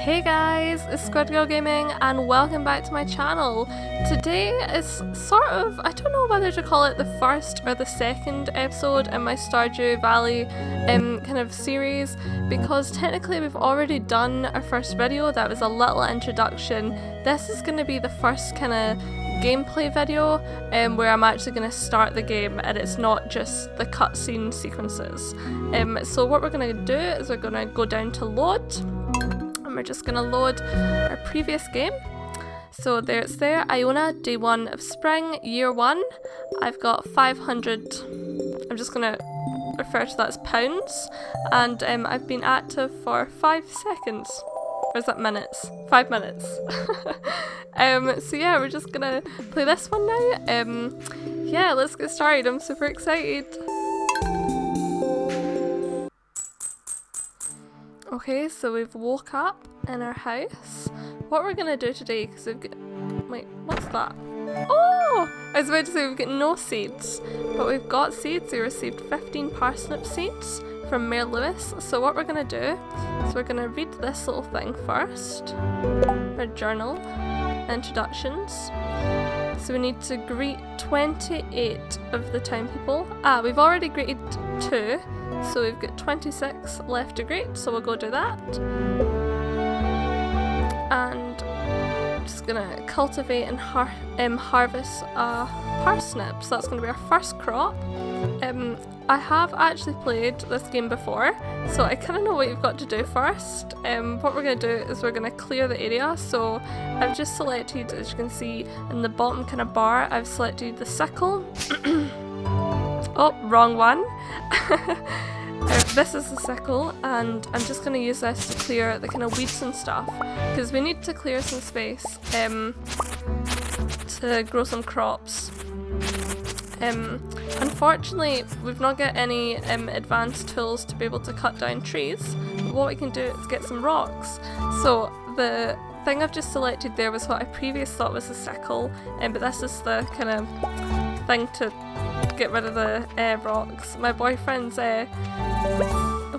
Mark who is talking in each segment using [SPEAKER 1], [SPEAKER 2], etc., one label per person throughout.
[SPEAKER 1] Hey guys, it's SquidGirlGaming and welcome back to my channel. Today is sort of, I don't know whether to call it the first or the second episode in my Stardew Valley kind of series, because technically we've already done our first video that was a little introduction. This is going to be the first kind of gameplay video where I'm actually going to start the game and it's not just the cutscene sequences. So what we're going to do is we're going to go down to load. And we're just going to load our previous game. So there it's there, Iona, day 1 of spring, year 1. I've got 500, I'm just going to refer to that as pounds, and I've been active for 5 seconds. Or is that minutes? 5 minutes. So yeah, we're just going to play this one now. Yeah, let's get started, I'm super excited. Okay, so we've woke up in our house. What we're gonna do today, because we've got, wait, what's that? Oh! I was about to say we've got no seeds, but we've got seeds. We received 15 parsnip seeds from Mayor Lewis. So what we're gonna do is we're gonna read this little thing first. Our journal, introductions. So we need to greet 28 of the town people. We've already greeted 2. So we've got 26 left to greet, so we'll go do that. And I'm just gonna cultivate and harvest a parsnip. So that's gonna be our first crop. I have actually played this game before, so I kind of know what you've got to do first. What we're gonna do is we're gonna clear the area. So I've just selected, as you can see in the bottom kind of bar, I've selected the sickle. Oh, wrong one. This is the sickle, and I'm just going to use this to clear the kind of weeds and stuff, because we need to clear some space to grow some crops. Unfortunately, we've not got any advanced tools to be able to cut down trees, but what we can do is get some rocks. So the thing I've just selected there was what I previously thought was a sickle, but this is the kind of thing to get rid of the rocks. My boyfriend's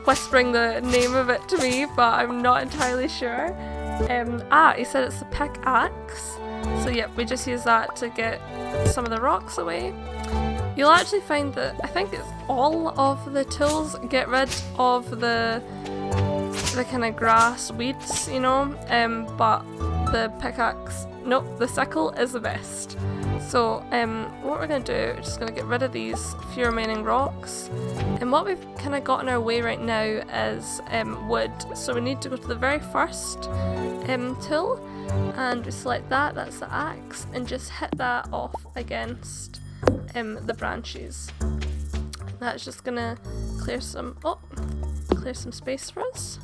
[SPEAKER 1] whispering the name of it to me, but I'm not entirely sure. He said it's the pickaxe. So yep, we just use that to get some of the rocks away. You'll actually find that I think it's all of the tools get rid of the kind of grass, weeds, you know, but the pickaxe, nope, the sickle is the best. So what we're going to do, we're just going to get rid of these few remaining rocks. And what we've kind of got in our way right now is wood. So we need to go to the very first tool, and we select that, that's the axe, and just hit that off against the branches. And that's just going to clear some space for us.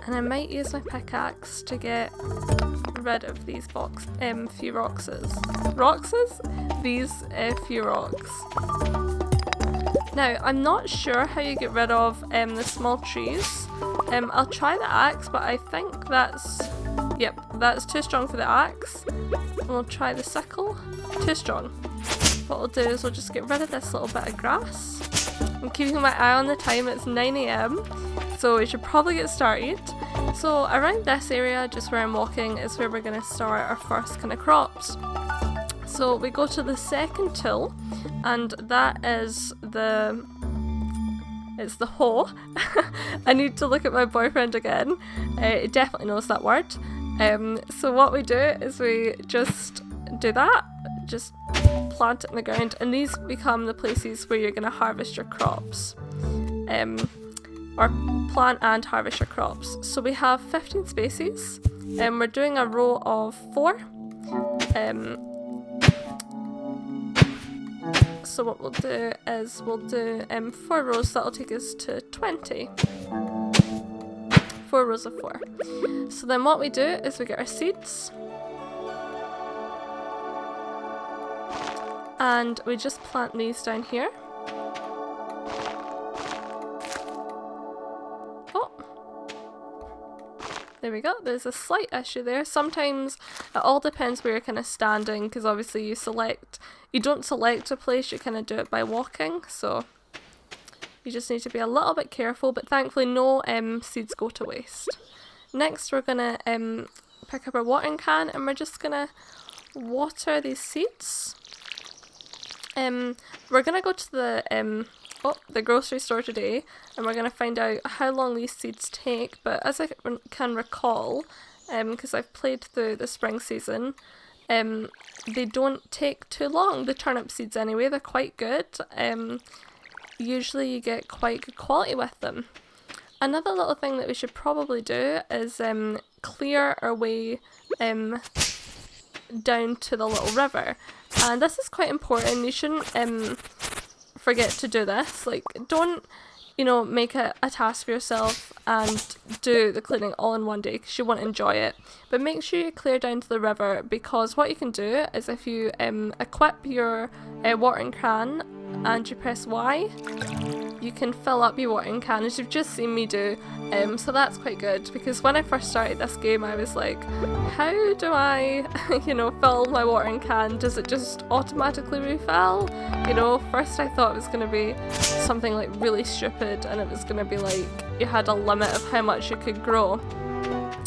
[SPEAKER 1] And I might use my pickaxe to get rid of these few few rocks. Now, I'm not sure how you get rid of the small trees. I'll try the axe, but I think that's too strong for the axe. And we'll try the sickle. Too strong. What we'll do is we'll just get rid of this little bit of grass. I'm keeping my eye on the time, it's 9 AM, so we should probably get started. So around this area, just where I'm walking, is where we're going to start our first kind of crops. So we go to the second tool, and that is it's the hoe. I need to look at my boyfriend again. He definitely knows that word. So what we do is we just do that, just plant it in the ground, and these become the places where you're going to harvest your crops. Or plant and harvest your crops. So we have 15 spaces, and we're doing a row of 4. So what we'll do is we'll do 4 rows, that'll take us to 20. 4 rows of 4. So then what we do is we get our seeds, and we just plant these down here. There we go, there's a slight issue there. Sometimes it all depends where you're kind of standing, because obviously you don't select a place, you kind of do it by walking. So You just need to be a little bit careful, but thankfully no seeds go to waste. Next we're gonna pick up our watering can and we're just gonna water these seeds. We're gonna go to the grocery store today and we're gonna find out how long these seeds take, but as I can recall, because I've played through the spring season, they don't take too long, the turnip seeds anyway. They're quite good. Usually you get quite good quality with them. Another little thing that we should probably do is clear our way down to the little river, and this is quite important. You shouldn't forget to do this. Like, don't, you know, make it a task for yourself and do the cleaning all in one day because you won't enjoy it. But make sure you clear down to the river, because what you can do is if you equip your watering can and you press Y, you can fill up your watering can, as you've just seen me do. So that's quite good, because when I first started this game I was like, how do I you know, fill my watering can? Does it just automatically refill? You know, first I thought it was going to be something like really stupid, and it was going to be like you had a limit of how much you could grow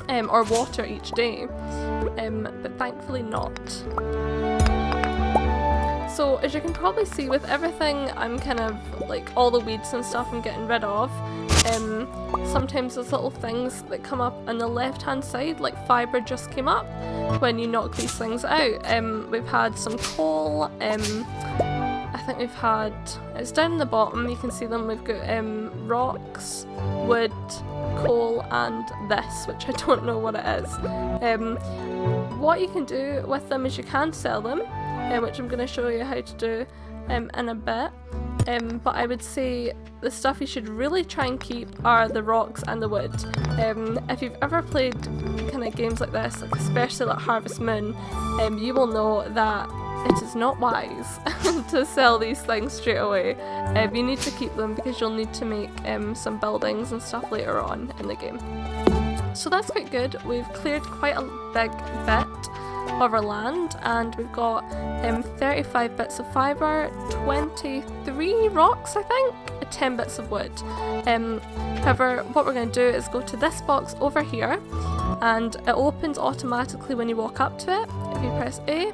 [SPEAKER 1] or water each day, but thankfully not. So as you can probably see, with everything I'm kind of like, all the weeds and stuff I'm getting rid of, sometimes there's little things that come up on the left hand side, like fibre just came up when you knock these things out. We've had some coal, I think we've had, it's down in the bottom, you can see them, we've got rocks, wood, coal and this, which I don't know what it is. What you can do with them is you can sell them, which I'm going to show you how to do in a bit. But I would say the stuff you should really try and keep are the rocks and the wood. If you've ever played kind of games like this, like especially like Harvest Moon, you will know that it is not wise to sell these things straight away. You need to keep them because you'll need to make some buildings and stuff later on in the game. So that's quite good. We've cleared quite a big bit of our land, and we've got 35 bits of fibre, 23 rocks I think, 10 bits of wood. However, what we're going to do is go to this box over here, and it opens automatically when you walk up to it. If you press A,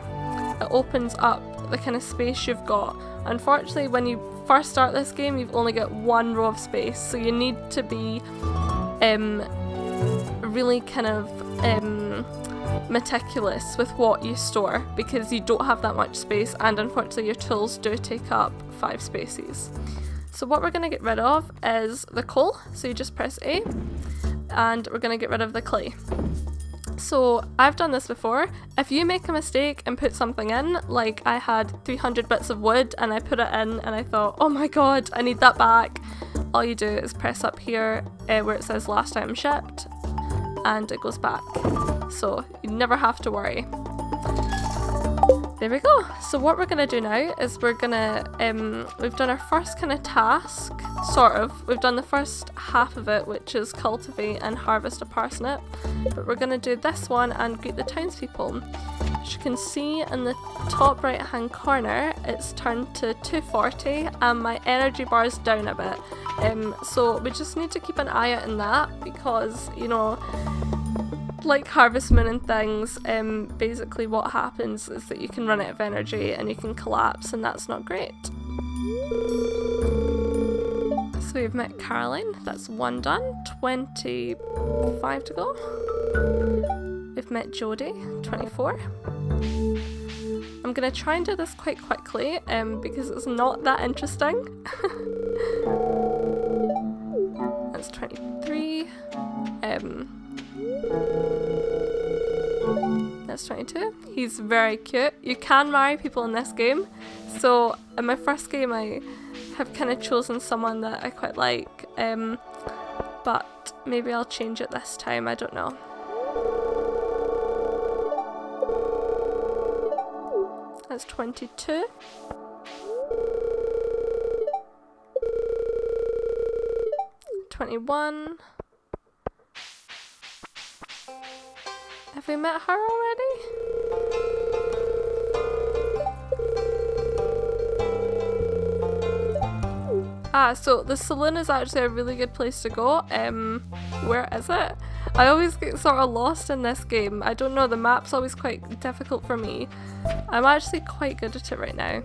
[SPEAKER 1] it opens up the kind of space you've got. Unfortunately, when you first start this game you've only got one row of space, so you need to be really kind of meticulous with what you store, because you don't have that much space, and unfortunately your tools do take up 5 spaces. So what we're going to get rid of is the coal, so you just press A, and we're going to get rid of the clay. So I've done this before. If you make a mistake and put something in, like I had 300 bits of wood and I put it in and I thought, oh my god, I need that back, all you do is press up here where it says last item shipped, and it goes back. So you never have to worry. There we go. So what we're gonna do now is we're gonna, we've done our first kind of task, sort of. We've done the first half of it, which is cultivate and harvest a parsnip, but we're gonna do this one and greet the townspeople. As you can see in the top right hand corner, it's turned to 240 and my energy bar is down a bit. So we just need to keep an eye out on that, because, you know, like Harvest Moon and things, basically what happens is that you can run out of energy and you can collapse, and that's not great. So we've met Caroline, that's 1 done, 25 to go. We've met Jodie, 24. I'm going to try and do this quite quickly because it's not that interesting. That's 23. That's 22. He's very cute. You can marry people in this game. So in my first game I have kind of chosen someone that I quite like, but maybe I'll change it this time, I don't know. That's 22. $21. Have we met her already? So the saloon is actually a really good place to go. Where is it? I always get sort of lost in this game. I don't know, the map's always quite difficult for me. I'm actually quite good at it right now.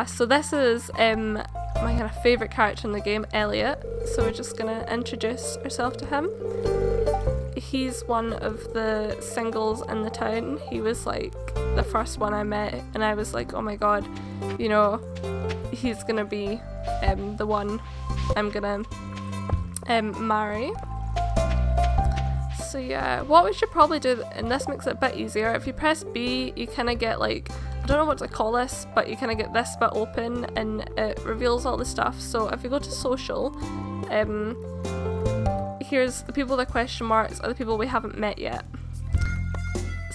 [SPEAKER 1] So this is my kind of favourite character in the game, Elliot. So we're just gonna introduce ourselves to him. He's one of the singles in the town. He was like the first one I met, and I was like, oh my god, you know, he's gonna be the one I'm gonna marry. So yeah, what we should probably do, and this makes it a bit easier, if you press B, you kind of get like, I don't know what to call this, but you kind of get this bit open and it reveals all the stuff. So if you go to social, here's the people with the question marks are the people we haven't met yet.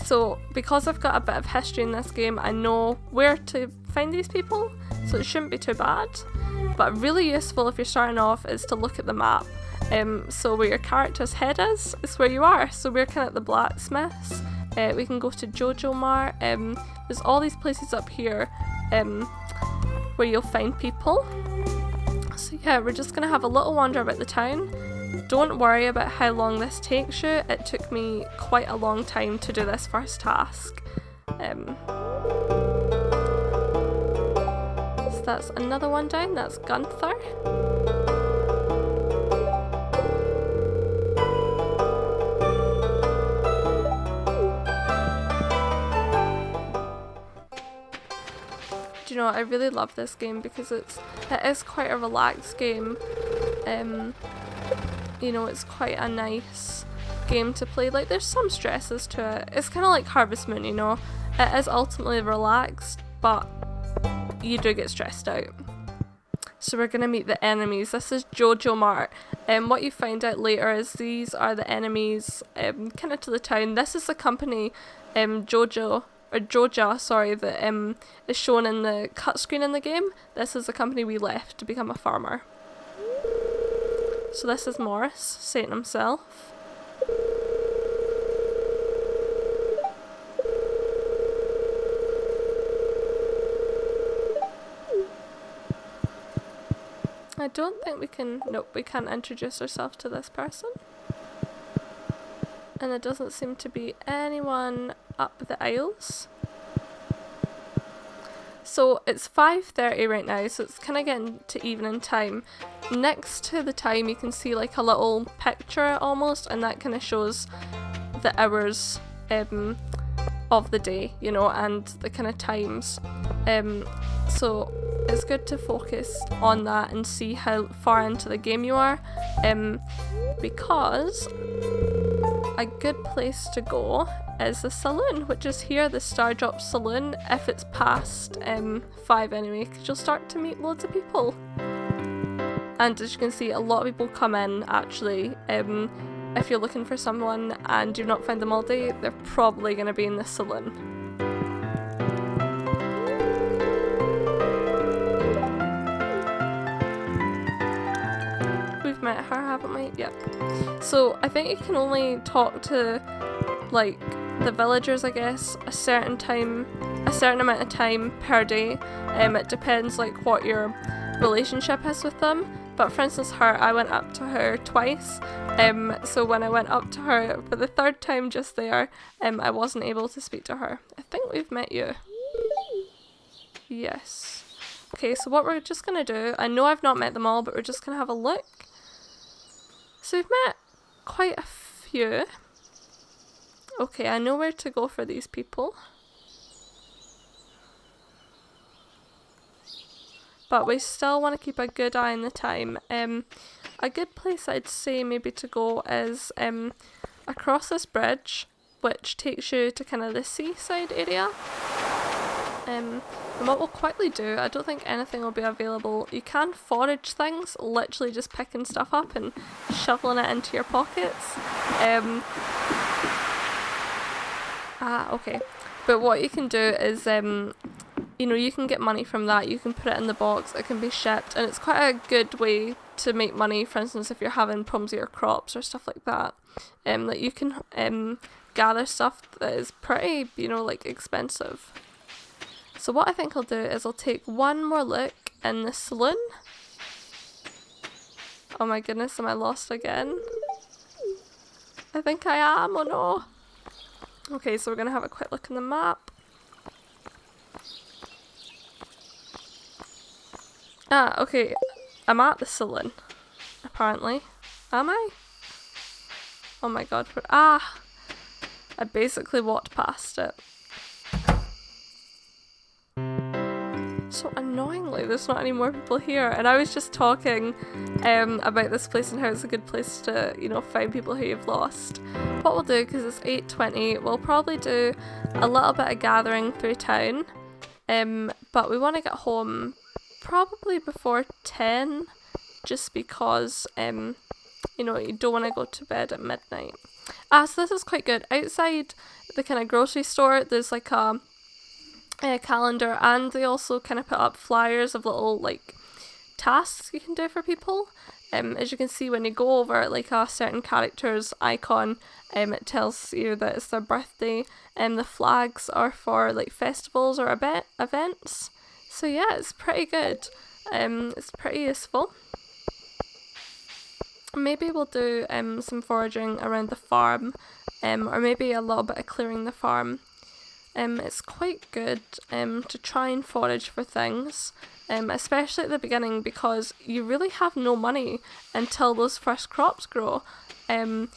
[SPEAKER 1] So because I've got a bit of history in this game, I know where to find these people, so it shouldn't be too bad. But really useful if you're starting off is to look at the map. So where your character's head is where you are. So we're kind of at the blacksmiths. We can go to Jojo Mart. There's all these places up here where you'll find people. So yeah, we're just gonna have a little wander about the town. Don't worry about how long this takes you. It took me quite a long time to do this first task. So that's another one down. That's Gunther. Do you know, I really love this game because it is quite a relaxed game. You know, it's quite a nice game to play. Like, there's some stresses to it. It's kind of like Harvest Moon, you know. It is ultimately relaxed, but you do get stressed out. So we're going to meet the enemies. This is Jojo Mart. What you find out later is these are the enemies kind of to the town. This is the company Joja, that is shown in the cut screen in the game. This is the company we left to become a farmer. So this is Morris, Satan himself. I don't think we can, nope, we can't introduce ourselves to this person. And there doesn't seem to be anyone up the aisles. So it's 5:30 right now, so it's kind of getting to evening time. Next to the time you can see like a little picture almost, and that kind of shows the hours of the day, you know, and the kind of times. So it's good to focus on that and see how far into the game you are, because a good place to go is the saloon, which is here, the Stardrop Saloon, if it's past 5 anyway, because you'll start to meet loads of people. And as you can see, a lot of people come in actually. If you're looking for someone and you've not found them all day, they're probably going to be in the saloon. We've met her, haven't we? Yep. So I think you can only talk to like the villagers, I guess, a certain amount of time per day. It depends like what your relationship is with them. But for instance, her, I went up to her twice. So when I went up to her for the third time just there, I wasn't able to speak to her. I think we've met you. Yes. Okay, so what we're just gonna do, I know I've not met them all, but we're just gonna have a look. So we've met quite a few. Okay, I know where to go for these people. But we still want to keep a good eye on the time. A good place I'd say maybe to go is across this bridge, which takes you to kind of the seaside area. And what we'll quickly do, I don't think anything will be available. You can forage things, literally just picking stuff up and shoveling it into your pockets. Okay. But what you can do is, you know, you can get money from that. You can put it in the box. It can be shipped, and it's quite a good way to make money. For instance, if you're having problems with your crops or stuff like that, that you can gather stuff that is pretty, you know, like expensive. So what I think I'll do is I'll take one more look in the saloon, Oh my goodness, am I lost again? I think I am, oh no. Okay, so we're gonna have a quick look in the map. Ah, okay. I'm at the ceiling, apparently. Am I? Oh my god. Ah! I basically walked past it. So annoyingly, there's not any more people here. And I was just talking about this place and how it's a good place to, you know, find people who you've lost. What we'll do, because it's 8:20, we'll probably do a little bit of gathering through town. But we want to get home probably before 10, just because, you know, you don't want to go to bed at midnight. Ah, so this is quite good. Outside the kind of grocery store, there's like a calendar, and they also kind of put up flyers of little like tasks you can do for people. As you can see, when you go over like a certain character's icon, it tells you that it's their birthday, and the flags are for like festivals or events. So yeah, it's pretty good. It's pretty useful. Maybe we'll do some foraging around the farm, or maybe a little bit of clearing the farm. It's quite good to try and forage for things, especially at the beginning, because you really have no money until those first crops grow. And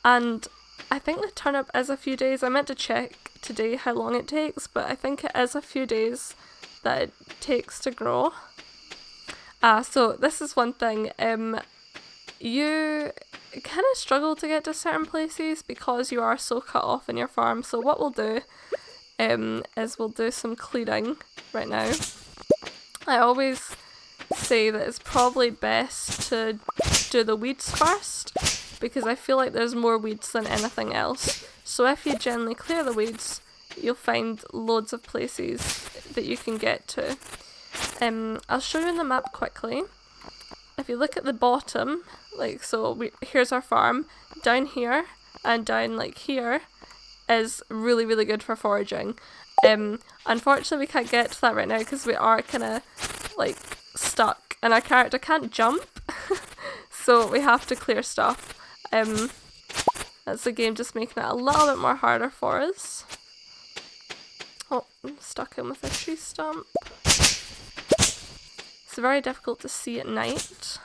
[SPEAKER 1] I think the turnip is a few days. I meant to check today how long it takes, but I think it is a few days that it takes to grow. So this is one thing. You kind of struggle to get to certain places because you are so cut off in your farm. So what we'll do is we'll do some clearing right now. I always say that it's probably best to do the weeds first, because I feel like there's more weeds than anything else. So if you generally clear the weeds, you'll find loads of places that you can get to. I'll show you on the map quickly. If you look at the bottom, like so, here's our farm. Down here and down like here is really, really good for foraging. Unfortunately, we can't get to that right now because we are kind of like stuck, and our character can't jump, so we have to clear stuff. That's the game just making it a little bit more harder for us. Oh, I'm stuck in with a tree stump. It's very difficult to see at night.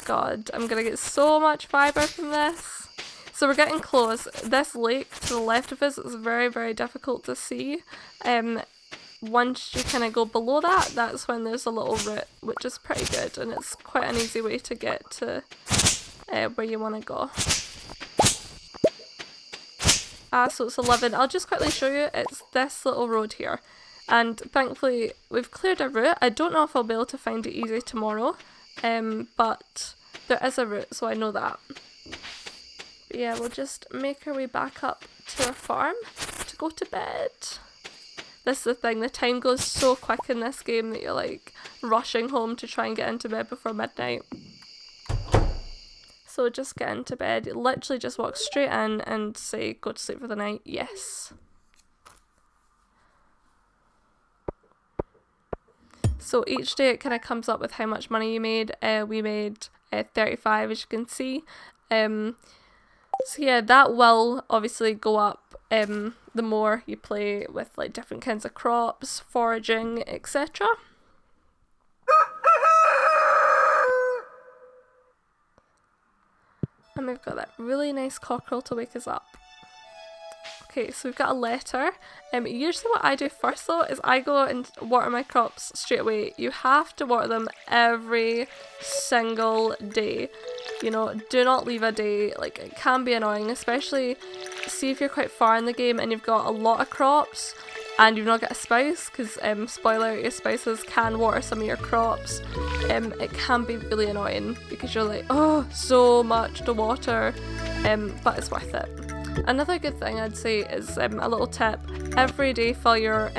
[SPEAKER 1] God, I'm gonna get so much fibre from this. So we're getting close. This lake to the left of us is very, very difficult to see. Once you kind of go below that, that's when there's a little route, which is pretty good, and it's quite an easy way to get to where you want to go. So it's 11. I'll just quickly show you. It's this little road here, and thankfully we've cleared a route. I don't know if I'll be able to find it easy tomorrow, but there is a route, so I know that. But yeah, we'll just make our way back up to our farm to go to bed. This is the thing, the time goes so quick in this game that you're like rushing home to try and get into bed before midnight. So just get into bed, you literally just walk straight in and say go to sleep for the night, yes. So each day it kind of comes up with how much money you made. We made 35, as you can see. So yeah, that will obviously go up the more you play with like different kinds of crops, foraging, etc. And we've got that really nice cockerel to wake us up. Okay, so we've got a letter. Usually what I do first though is I go and water my crops straight away. You have to water them every single day. You know, do not leave a day. Like, it can be annoying, especially see if you're quite far in the game and you've got a lot of crops and you've not got a spouse, because spoiler, your spouses can water some of your crops. It can be really annoying because you're like, oh, so much to water, but it's worth it. Another good thing I'd say is a little tip: every day fill your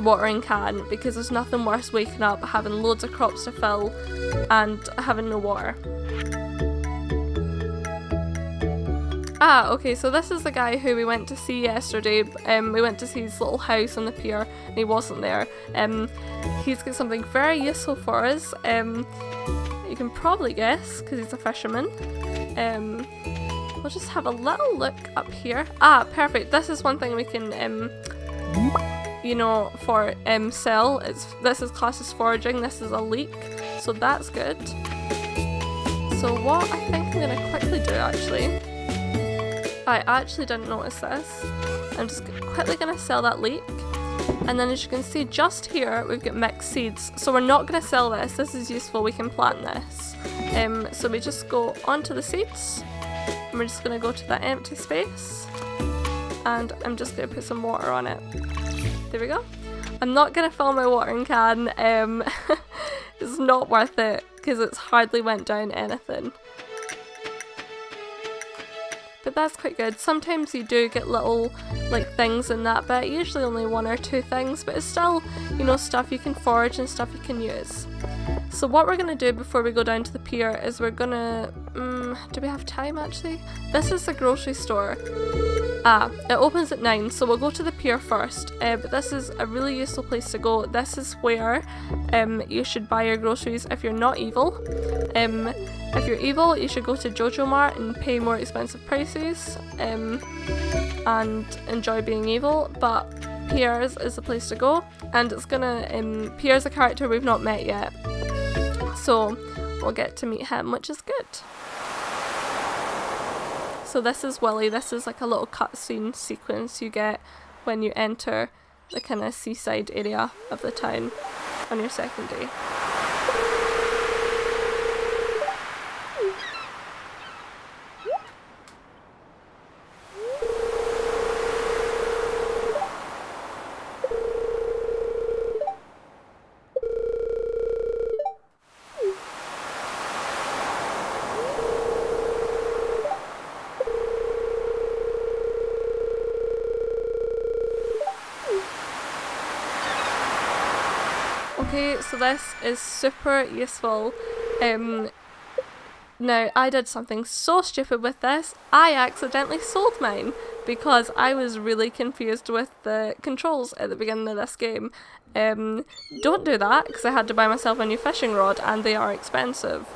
[SPEAKER 1] watering can, because there's nothing worse waking up having loads of crops to fill and having no water. Ah, okay, so this is the guy who we went to see yesterday. We went to see his little house on the pier, and he wasn't there. He's got something very useful for us. You can probably guess, because he's a fisherman. We'll just have a little look up here. Ah, perfect. This is one thing we can, you know, for sell. This is classed as foraging. This is a leek, so that's good. So what I think I'm going to quickly do, actually, I actually didn't notice this. I'm just quickly going to sell that leek. And then as you can see just here, we've got mixed seeds. So we're not going to sell this. This is useful. We can plant this. So we just go onto the seeds. And we're just going to go to that empty space. And I'm just going to put some water on it. There we go. I'm not going to fill my watering can. It's not worth it because it's hardly went down anything. But that's quite good. Sometimes you do get little like things in that bit, usually only 1 or 2 things, but it's still, you know, stuff you can forage and stuff you can use. So what we're going to do before we go down to the pier is we're going to, do we have time actually? This is the grocery store. Ah, it opens at 9, so we'll go to the pier first, but this is a really useful place to go. This is where you should buy your groceries if you're not evil. If you're evil, you should go to Jojo Mart and pay more expensive prices and enjoy being evil, but Pierre's is the place to go, and it's gonna, Pierre's a character we've not met yet, so we'll get to meet him, which is good. So this is Willy. This is like a little cutscene sequence you get when you enter the kind of seaside area of the town on your second day. Okay, so this is super useful. Now, I did something so stupid with this. I accidentally sold mine because I was really confused with the controls at the beginning of this game. Don't do that, because I had to buy myself a new fishing rod and they are expensive.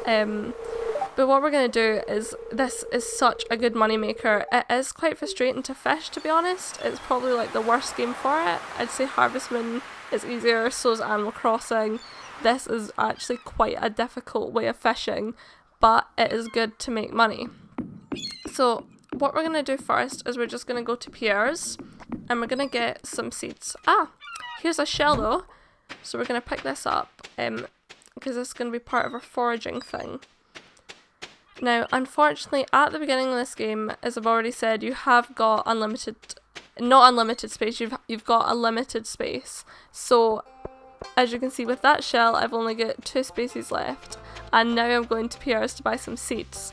[SPEAKER 1] But what we're going to do is, this is such a good money maker. It is quite frustrating to fish, to be honest. It's probably like the worst game for it. I'd say Harvestman is easier, so is Animal Crossing. This is actually quite a difficult way of fishing, but it is good to make money. So what we're going to do first is we're just going to go to Pierre's and we're going to get some seeds. Ah, here's a shell though. So we're going to pick this up because it's going to be part of our foraging thing. Now, unfortunately, at the beginning of this game, as I've already said, you have got not unlimited space, you've got a limited space. So, as you can see with that shell, I've only got 2 spaces left. And now I'm going to Pierre's to buy some seeds.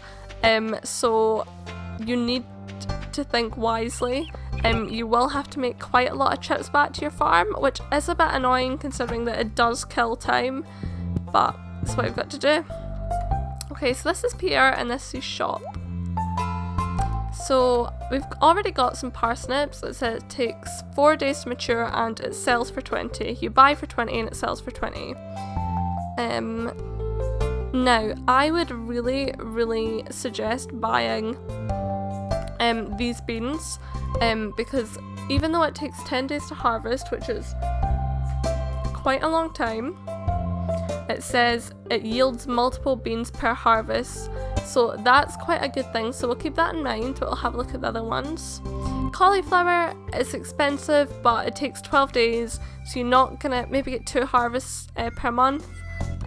[SPEAKER 1] So, you need to think wisely. You will have to make quite a lot of trips back to your farm, which is a bit annoying considering that it does kill time. But, that's what I've got to do. Okay, so this is Pierre and this is shop. So we've already got some parsnips. It says it takes 4 days to mature and it sells for 20. You buy for 20 and it sells for 20. Now, I would really suggest buying these beans because even though it takes 10 days to harvest, which is quite a long time, it says it yields multiple beans per harvest, so that's quite a good thing, so we'll keep that in mind, but we'll have a look at the other ones. Cauliflower is expensive, but it takes 12 days, so you're not gonna maybe get 2 harvests per month,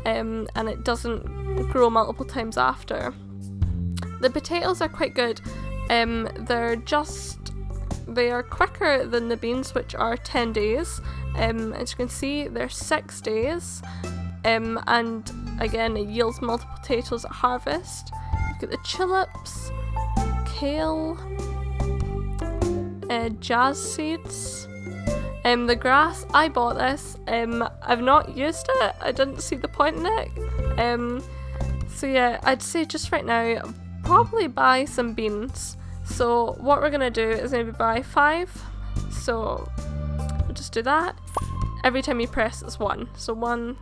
[SPEAKER 1] and it doesn't grow multiple times after. The potatoes are quite good. They are quicker than the beans, which are 10 days. As you can see, they're 6 days. And again, it yields multiple potatoes at harvest. You've got the tulips, kale, jazz seeds, the grass. I bought this. I've not used it. I didn't see the point in it. So yeah, I'd say just right now, probably buy some beans. So what we're gonna do is maybe buy 5. So we'll just do that. Every time you press it's 1. So 1,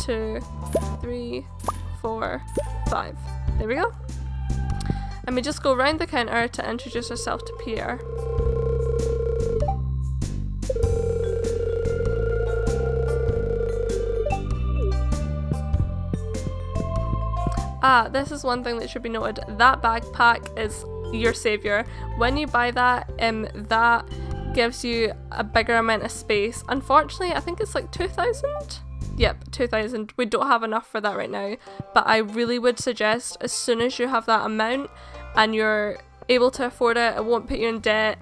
[SPEAKER 1] 2, 3, 4, 5. There we go. And we just go around the counter to introduce ourselves to Pierre. Ah, this is one thing that should be noted. That backpack is your savior. When you buy that, that gives you a bigger amount of space. Unfortunately, I think it's like 2,000? Yep, 2,000. We don't have enough for that right now, but I really would suggest as soon as you have that amount and you're able to afford it, it won't put you in debt,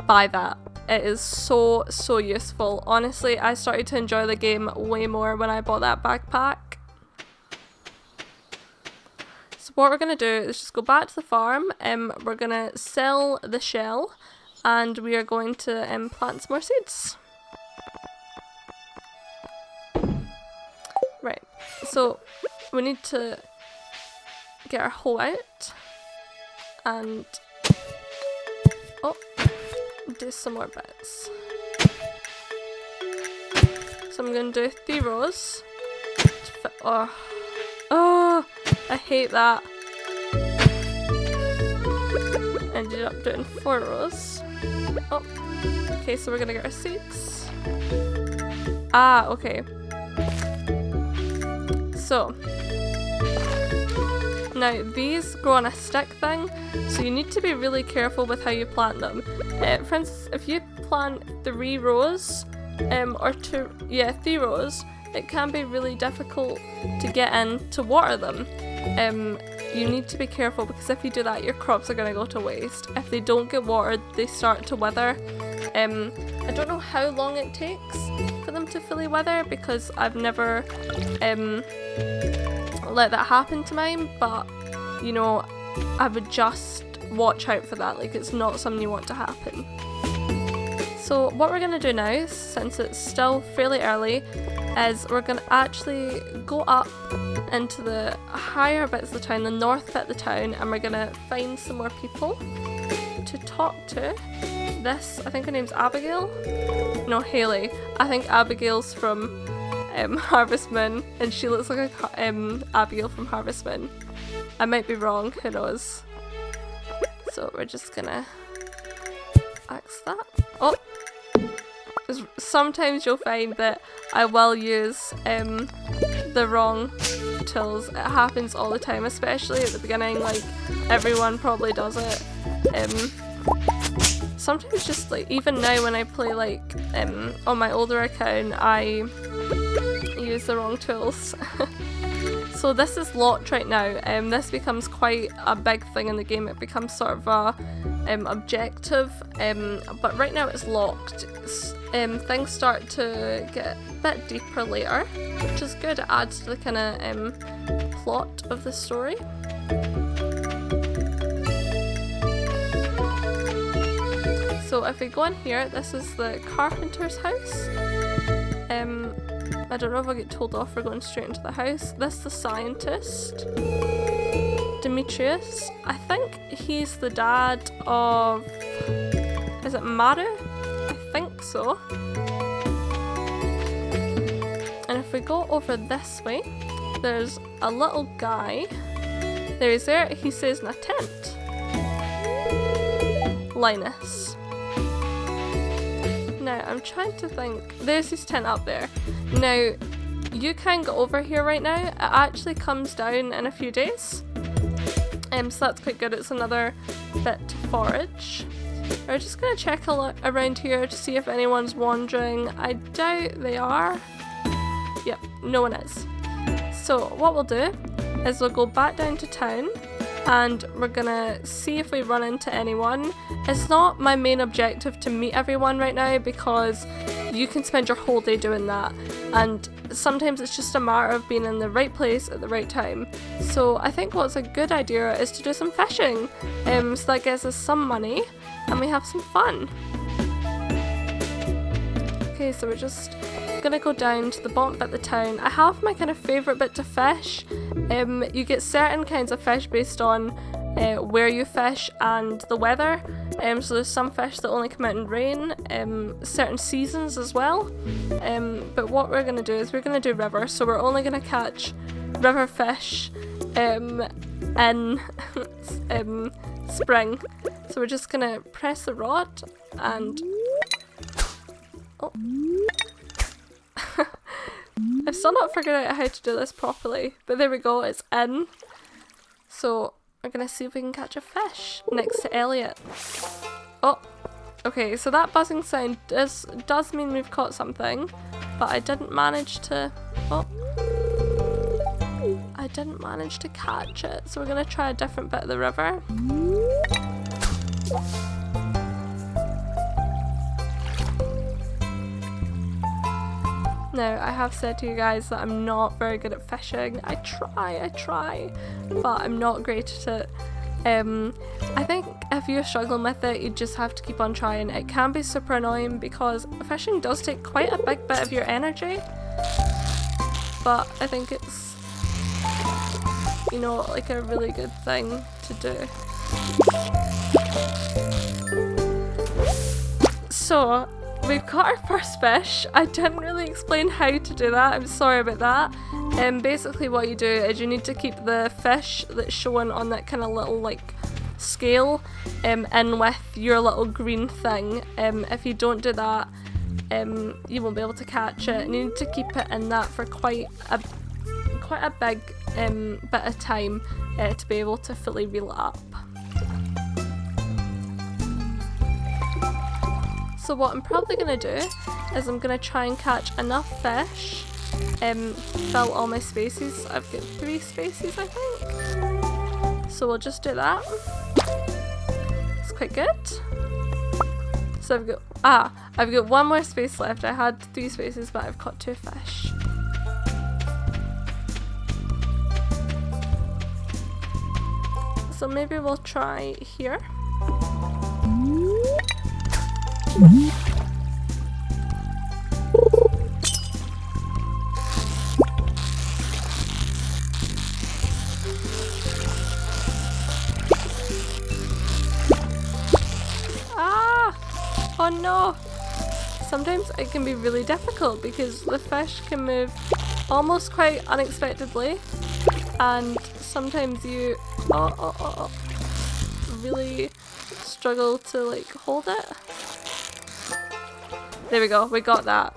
[SPEAKER 1] buy that. It is so useful. Honestly, I started to enjoy the game way more when I bought that backpack. So what we're going to do is just go back to the farm, we're going to sell the shell, and we are going to plant some more seeds. Right, so we need to get our hoe out, and do some more bits. So I'm going to do 3 rows. Oh, I hate that. Ended up doing 4 rows. Oh, okay, so we're gonna get our seeds. Ah, okay. So, now these grow on a stick thing, so you need to be really careful with how you plant them. For instance, if you plant 3 rows, or 3 rows, it can be really difficult to get in to water them. You need to be careful because if you do that, your crops are going to go to waste. If they don't get watered, they start to wither. I don't know how long it takes for them to fully wither because I've never let that happen to mine, but you know, I would just watch out for that. Like, it's not something you want to happen. So what we're going to do now, since it's still fairly early, is we're going to actually go up into the higher bits of the town, the north bit of the town, and we're going to find some more people to talk to. This, I think her name's Abigail? No, Haley. I think Abigail's from Harvest Moon, and she looks like Abigail from Harvest Moon. I might be wrong, who knows. So we're just gonna ask that. Oh! Sometimes you'll find that I will use the wrong tools. It happens all the time, especially at the beginning, like everyone probably does it. Sometimes just like, even now when I play like on my older account, I use the wrong tools. So this is locked right now. This becomes quite a big thing in the game. It becomes sort of a objective, but right now it's locked. Things start to get a bit deeper later, which is good. It adds to the kind of plot of the story. So if we go in here, this is the carpenter's house. I don't know if I get told off for going straight into the house. This is the scientist, Demetrius. I think he's the dad of, is it Maru? I think so. And if we go over this way, there's a little guy. There he's there. He stays in a tent. Linus. Now, I'm trying to think. There's his tent up there. Now, you can go over here right now. It actually comes down in a few days. So that's quite good. It's another bit to forage. We're just going to check around here to see if anyone's wandering. I doubt they are. Yep, no one is. So what we'll do is we'll go back down to town and we're gonna see if we run into anyone. It's not my main objective to meet everyone right now because you can spend your whole day doing that, and sometimes it's just a matter of being in the right place at the right time. So I think what's a good idea is to do some fishing, so that gets us some money and we have some fun. Okay, so we're just gonna go down to the bottom bit of the town. I have my kind of favourite bit to fish. You get certain kinds of fish based on where you fish and the weather. So there's some fish that only come out in rain, certain seasons as well. But what we're going to do is we're going to do river, so we're only going to catch river fish in spring. So we're just going to press the rod and... Oh. I've still not figured out how to do this properly, but there we go, it's in. So we're gonna see if we can catch a fish next to Elliot. Oh, okay, so that buzzing sound does mean we've caught something, but I didn't manage to... Oh. I didn't manage to catch it, so we're gonna try a different bit of the river. Now, I have said to you guys that I'm not very good at fishing. I try, but I'm not great at it. I think if you're struggling with it, you just have to keep on trying. It can be super annoying because fishing does take quite a big bit of your energy, but I think it's, you know, like a really good thing to do. So, we've caught our first fish. I didn't really explain how to do that, I'm sorry about that. Basically what you do is you need to keep the fish that's shown on that kind of little like scale in with your little green thing. If you don't do that, you won't be able to catch it, and you need to keep it in that for quite a big bit of time to be able to fully reel it up. So what I'm probably going to do is I'm going to try and catch enough fish, fill all my spaces. I've got 3 spaces I think. So we'll just do that. It's quite good. So I've got 1 more space left. I had 3 spaces but I've caught 2 fish. So maybe we'll try here. Oh no! Sometimes it can be really difficult because the fish can move almost quite unexpectedly, and sometimes you really struggle to like hold it. There we go, we got that.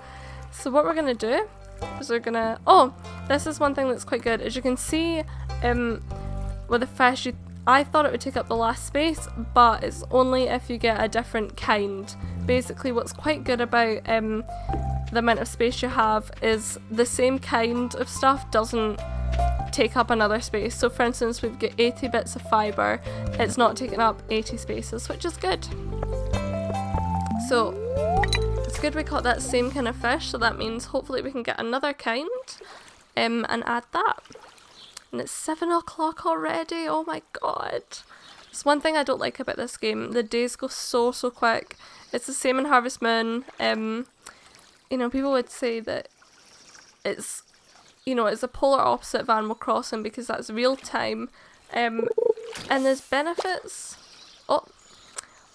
[SPEAKER 1] So what we're gonna do is we're gonna... Oh, this is one thing that's quite good. As you can see with the fish, I thought it would take up the last space, but it's only if you get a different kind. Basically what's quite good about the amount of space you have is the same kind of stuff doesn't take up another space. So for instance, we've got 80 bits of fibre, it's not taking up 80 spaces, which is good. So it's good we caught that same kind of fish, so that means hopefully we can get another kind and add that. And it's 7 o'clock already, oh my god. It's one thing I don't like about this game, the days go so quick. It's the same in Harvest Moon. You know, people would say that it's, you know, it's a polar opposite of Animal Crossing because that's real time. And there's benefits. Oh,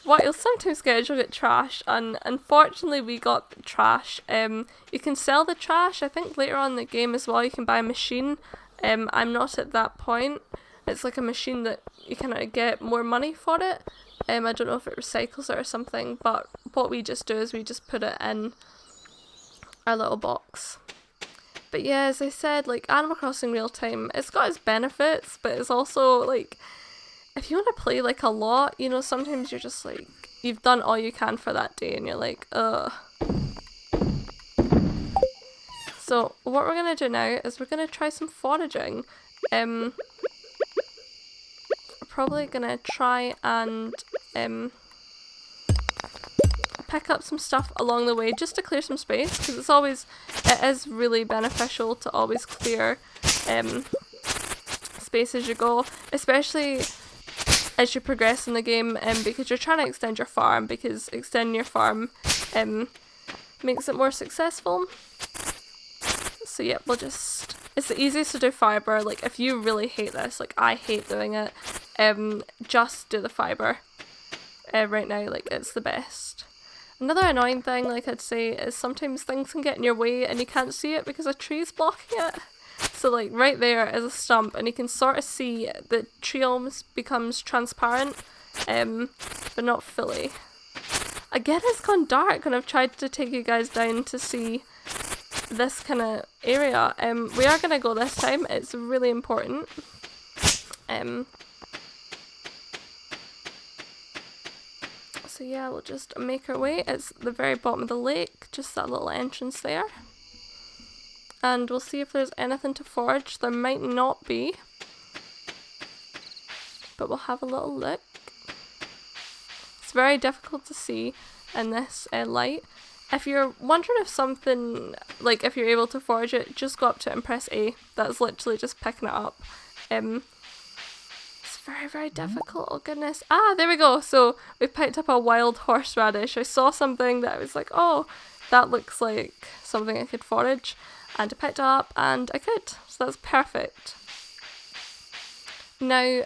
[SPEAKER 1] what you'll sometimes get is you'll get trash, and unfortunately we got the trash. You can sell the trash, I think later on in the game as well you can buy a machine. I'm not at that point. It's like a machine that you kind of get more money for it. I don't know if it recycles it or something, but what we just do is we just put it in our little box. But yeah, as I said, like Animal Crossing real time, it's got its benefits, but it's also like, if you want to play like a lot, you know, sometimes you're just like, you've done all you can for that day and you're like, ugh. So what we're going to do now is we're going to try some foraging. We're probably going to try and pick up some stuff along the way just to clear some space, because it is really beneficial to always clear space as you go, especially as you progress in the game, because you're trying to extend your farm, because extending your farm makes it more successful. So yeah, it's the easiest to do fibre. Like if you really hate this, like I hate doing it, just do the fibre right now. Like, it's the best. Another annoying thing, like I'd say, is sometimes things can get in your way and you can't see it because a tree's blocking it. So like right there is a stump and you can sort of see the tree almost becomes transparent, but not fully. Again, it's gone dark and I've tried to take you guys down to see this kind of area. We are going to go this time, it's really important. So yeah, we'll just make our way. It's the very bottom of the lake, just that little entrance there. And we'll see if there's anything to forage. There might not be, but we'll have a little look. It's very difficult to see in this light. If you're wondering if something, like if you're able to forage it, just go up to it and press A. That's literally just picking it up. It's very, very difficult. Oh goodness. Ah, there we go. So we picked up a wild horseradish. I saw something that I was like, oh, that looks like something I could forage. And I picked it up and I could. So that's perfect. Now,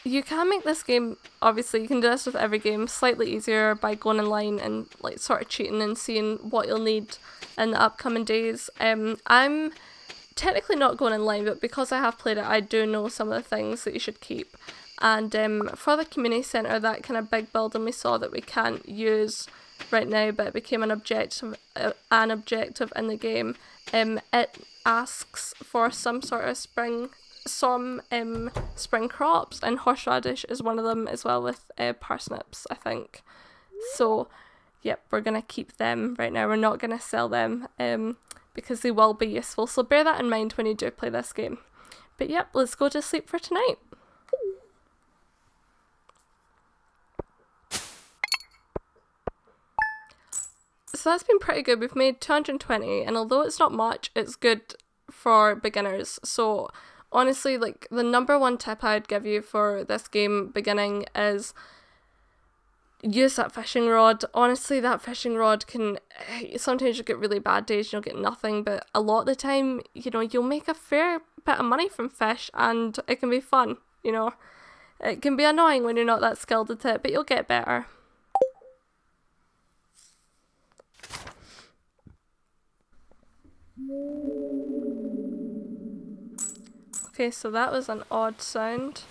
[SPEAKER 1] you can make this game, obviously you can do this with every game, slightly easier by going online and like sort of cheating and seeing what you'll need in the upcoming days. I'm technically not going online, but because I have played it, I do know some of the things that you should keep. And for the community centre, that kind of big building we saw that we can't use right now, but it became an objective in the game. It asks for some sort of spring crops, and horseradish is one of them, as well with parsnips, I think. So yep, we're gonna keep them right now. We're not gonna sell them because they will be useful, so bear that in mind when you do play this game. But yep, let's go to sleep for tonight. So that's been pretty good. We've made 220, and although it's not much, it's good for beginners. So honestly, like, the number one tip I'd give you for this game beginning is use that fishing rod. Honestly, that fishing rod can, sometimes you'll get really bad days and you'll get nothing, but a lot of the time, you know, you'll make a fair bit of money from fish and it can be fun, you know. It can be annoying when you're not that skilled at it, but you'll get better. Okay, so that was an odd sound.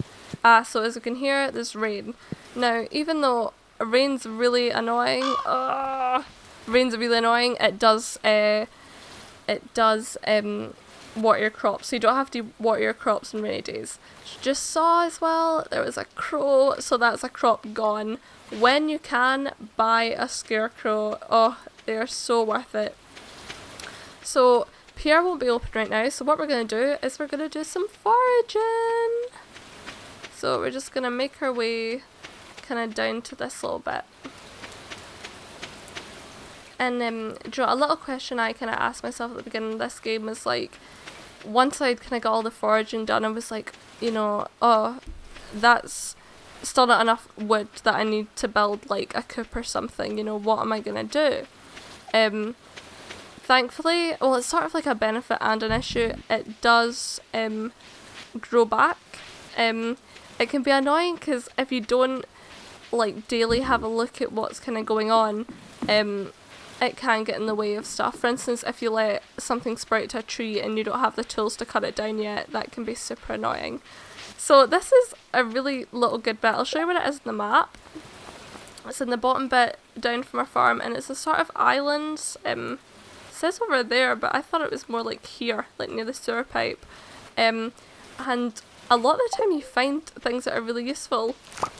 [SPEAKER 1] So as you can hear, there's rain. Now, even though rain's really annoying, it does water your crops, so you don't have to water your crops on rainy days. Just saw as well, there was a crow, so that's a crop gone. When you can, buy a scarecrow. Oh, they are so worth it. So Pierre won't be open right now, so what we're going to do is we're going to do some foraging. So we're just going to make our way kind of down to this little bit. And a little question I kind of asked myself at the beginning of this game was like, once I'd kind of got all the foraging done, I was like, you know, oh, that's still not enough wood that I need to build like a coop or something, you know, what am I going to do? Thankfully, well, it's sort of like a benefit and an issue, it does grow back. It can be annoying because if you don't like daily have a look at what's kind of going on, it can get in the way of stuff. For instance, if you let something sprout to a tree and you don't have the tools to cut it down yet, that can be super annoying. So this is a really little good bit. I'll show you what it is in the map. It's in the bottom bit down from our farm, and it's a sort of islands. It says over there, but I thought it was more like here, like near the sewer pipe. And a lot of the time you find things that are really useful.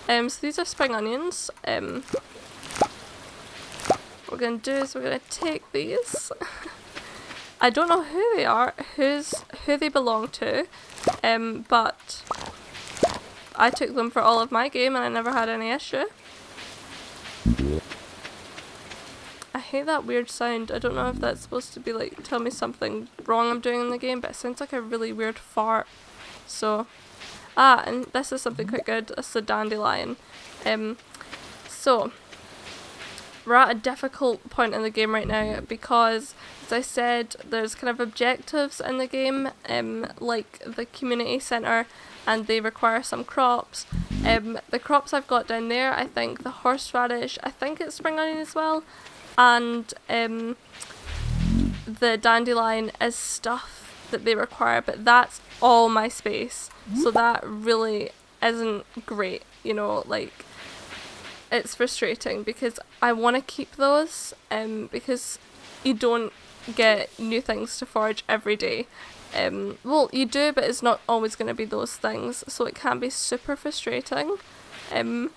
[SPEAKER 1] So these are spring onions. What we're going to do is we're going to take these. I don't know who they are, who they belong to, but I took them for all of my game and I never had any issue. I hate that weird sound. I don't know if that's supposed to be like tell me something wrong I'm doing in the game, but it sounds like a really weird fart. So, and this is something quite good. It's a dandelion. So we're at a difficult point in the game right now because, as I said, there's kind of objectives in the game, like the community centre, and they require some crops. The crops I've got down there, I think the horseradish, I think it's spring onion as well, and the dandelion is stuff that they require, but that's all my space, so that really isn't great, you know, like, it's frustrating because I want to keep those, because you don't get new things to forage every day. Well, you do, but it's not always going to be those things, so it can be super frustrating, you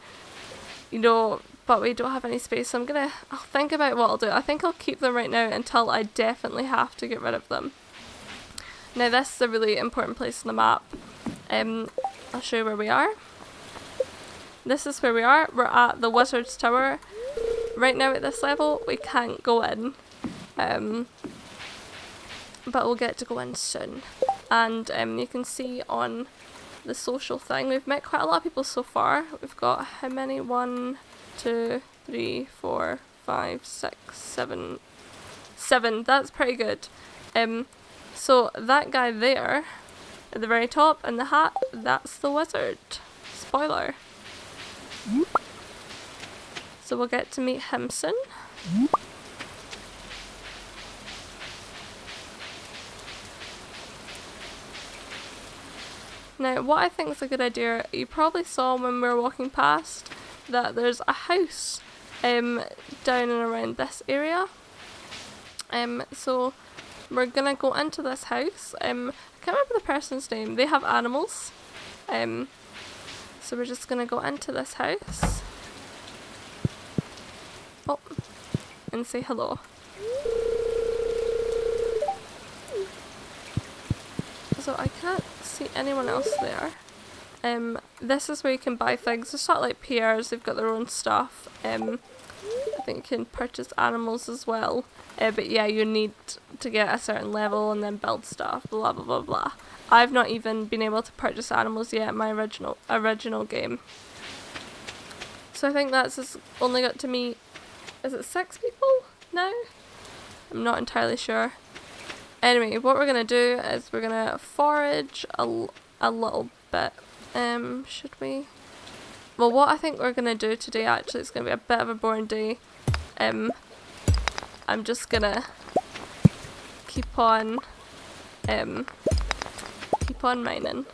[SPEAKER 1] know, but we don't have any space, so I'll think about what I'll do. I think I'll keep them right now until I definitely have to get rid of them. Now this is a really important place on the map. I'll show you where we are. This is where we are. We're at the Wizard's Tower. Right now at this level, we can't go in. But we'll get to go in soon. And you can see on the social thing, we've met quite a lot of people so far. We've got how many? 1, 2, 3, 4, 5, 6, 7. 7. That's pretty good. So that guy there, at the very top in the hat, that's the wizard. Spoiler. So we'll get to meet him soon. Now, what I think is a good idea, you probably saw when we were walking past that there's a house down and around this area. So we're gonna go into this house. I can't remember the person's name. They have animals. So we're just gonna go into this house. Oh, and say hello. So I can't see anyone else there. This is where you can buy things. It's not like PRs, they've got their own stuff. I think you can purchase animals as well. But yeah, you need to get a certain level and then build stuff, blah blah blah blah. I've not even been able to purchase animals yet in my original game. So I think that's only got to meet, is it 6 people now? I'm not entirely sure. Anyway, what we're going to do is we're going to forage a little bit. Should we? Well, what I think we're going to do today, actually, it's going to be a bit of a boring day. I'm just going to keep on mining.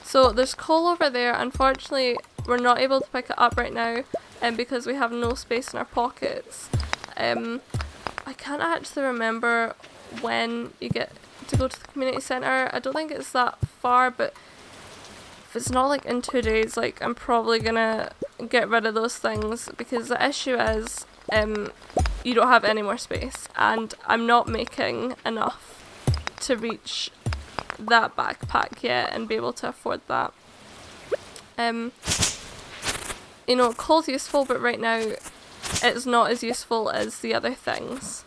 [SPEAKER 1] So there's coal over there. Unfortunately, we're not able to pick it up right now, because we have no space in our pockets. I can't actually remember when you get to go to the community centre. I don't think it's that far, but if it's not like in 2 days, like, I'm probably gonna get rid of those things, because the issue is you don't have any more space, and I'm not making enough to reach that backpack yet and be able to afford that. You know, coal's useful, but right now it's not as useful as the other things.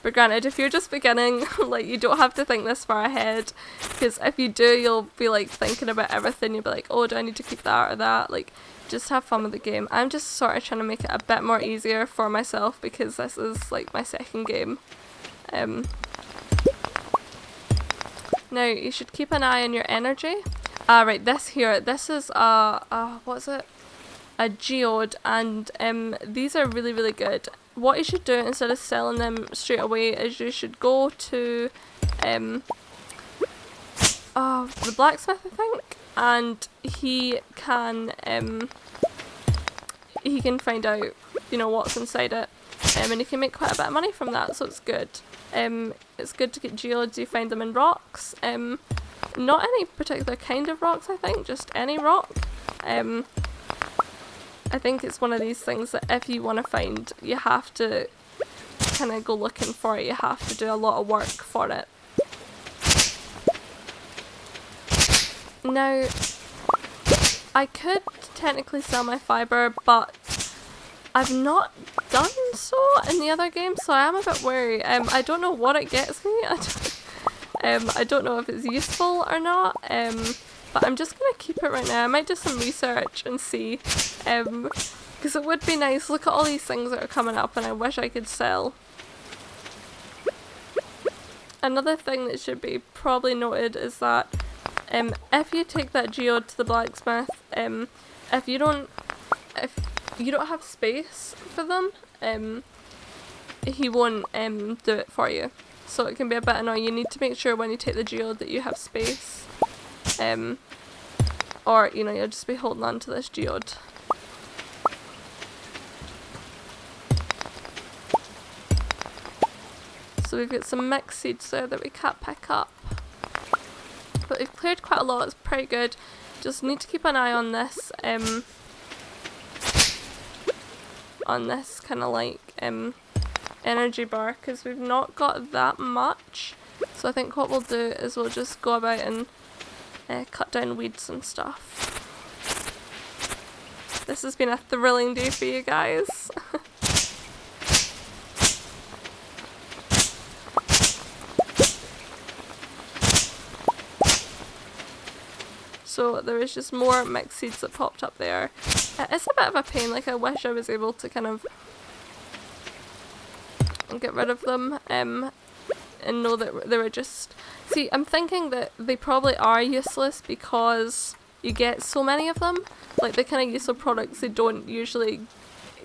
[SPEAKER 1] But granted, if you're just beginning, like, you don't have to think this far ahead, because if you do, you'll be like thinking about everything. You'll be like, oh, do I need to keep that or that? Like, just have fun with the game. I'm just sort of trying to make it a bit more easier for myself, because this is like my second game. Now, you should keep an eye on your energy. Right, this is what's it? A geode, and these are really, really good. What you should do, instead of selling them straight away, is you should go to the blacksmith, I think, and he can find out, you know, what's inside it, and he can make quite a bit of money from that, so it's good. It's good to get geodes. You find them in rocks, not any particular kind of rocks, I think, just any rock. I think it's one of these things that if you want to find, you have to kind of go looking for it. You have to do a lot of work for it. Now, I could technically sell my fibre, but I've not done so in the other game, so I am a bit wary. I don't know what it gets me. I don't know if it's useful or not. but I'm just gonna keep it right now. I might do some research and see, because it would be nice. Look at all these things that are coming up and I wish I could sell. Another thing that should be probably noted is that if you take that geode to the blacksmith, if you don't have space for them, he won't do it for you. So it can be a bit annoying. You need to make sure when you take the geode that you have space, or you know, you'll just be holding on to this geode. So we've got some mixed seeds there that we can't pick up. But we've cleared quite a lot, it's pretty good. Just need to keep an eye on this kind of like energy bar, because we've not got that much. So I think what we'll do is we'll just go about and cut down weeds and stuff. This has been a thrilling day for you guys. So there was just more mixed seeds that popped up there. It's a bit of a pain, like I wish I was able to kind of get rid of them and know that they were just... See, I'm thinking that they probably are useless because you get so many of them. Like the kind of useful products, they don't usually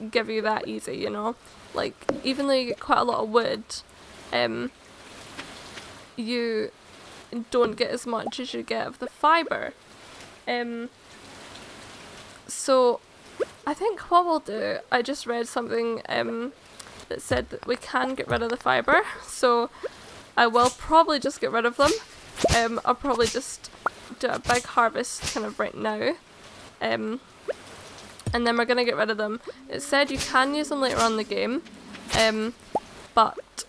[SPEAKER 1] give you that easy, you know? Like even though you get quite a lot of wood, you don't get as much as you get of the fibre. So I think what we'll do, I just read something that said that we can get rid of the fibre, so I will probably just get rid of them. I'll probably just do a big harvest kind of right now, and then we're going to get rid of them. It said you can use them later on in the game, but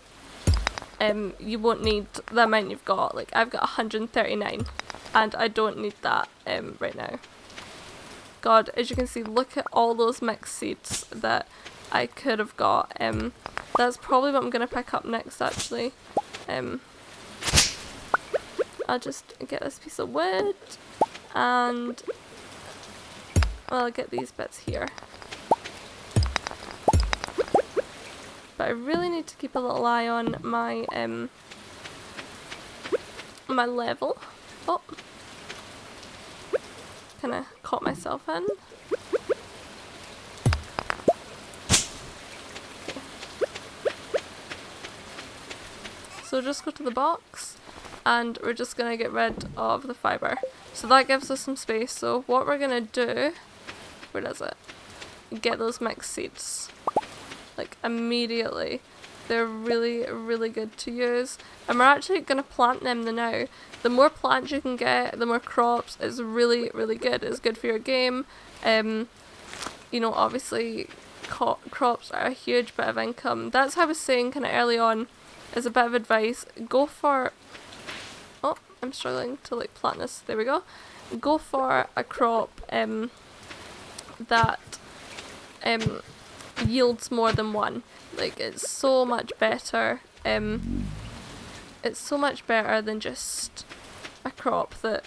[SPEAKER 1] you won't need the amount you've got. Like I've got 139 and I don't need that right now. God, as you can see, look at all those mixed seeds that I could have got. That's probably what I'm going to pick up next actually. I'll just get this piece of wood and I'll get these bits here. But I really need to keep a little eye on my my level. Oh, kind of caught myself in. Okay. So just go to the box and we're just going to get rid of the fibre. So that gives us some space. So what we're going to do, where is it? Get those mixed seeds. Like immediately. They're really, really good to use. And we're actually going to plant them now. The more plants you can get, the more crops, is really, really good. It's good for your game. You know, obviously crops are a huge bit of income. That's how I was saying kind of early on, as a bit of advice. Go for... Oh, I'm struggling to like plant this. There we go. Go for a crop that yields more than one. Like it's so much better. It's so much better than just a crop that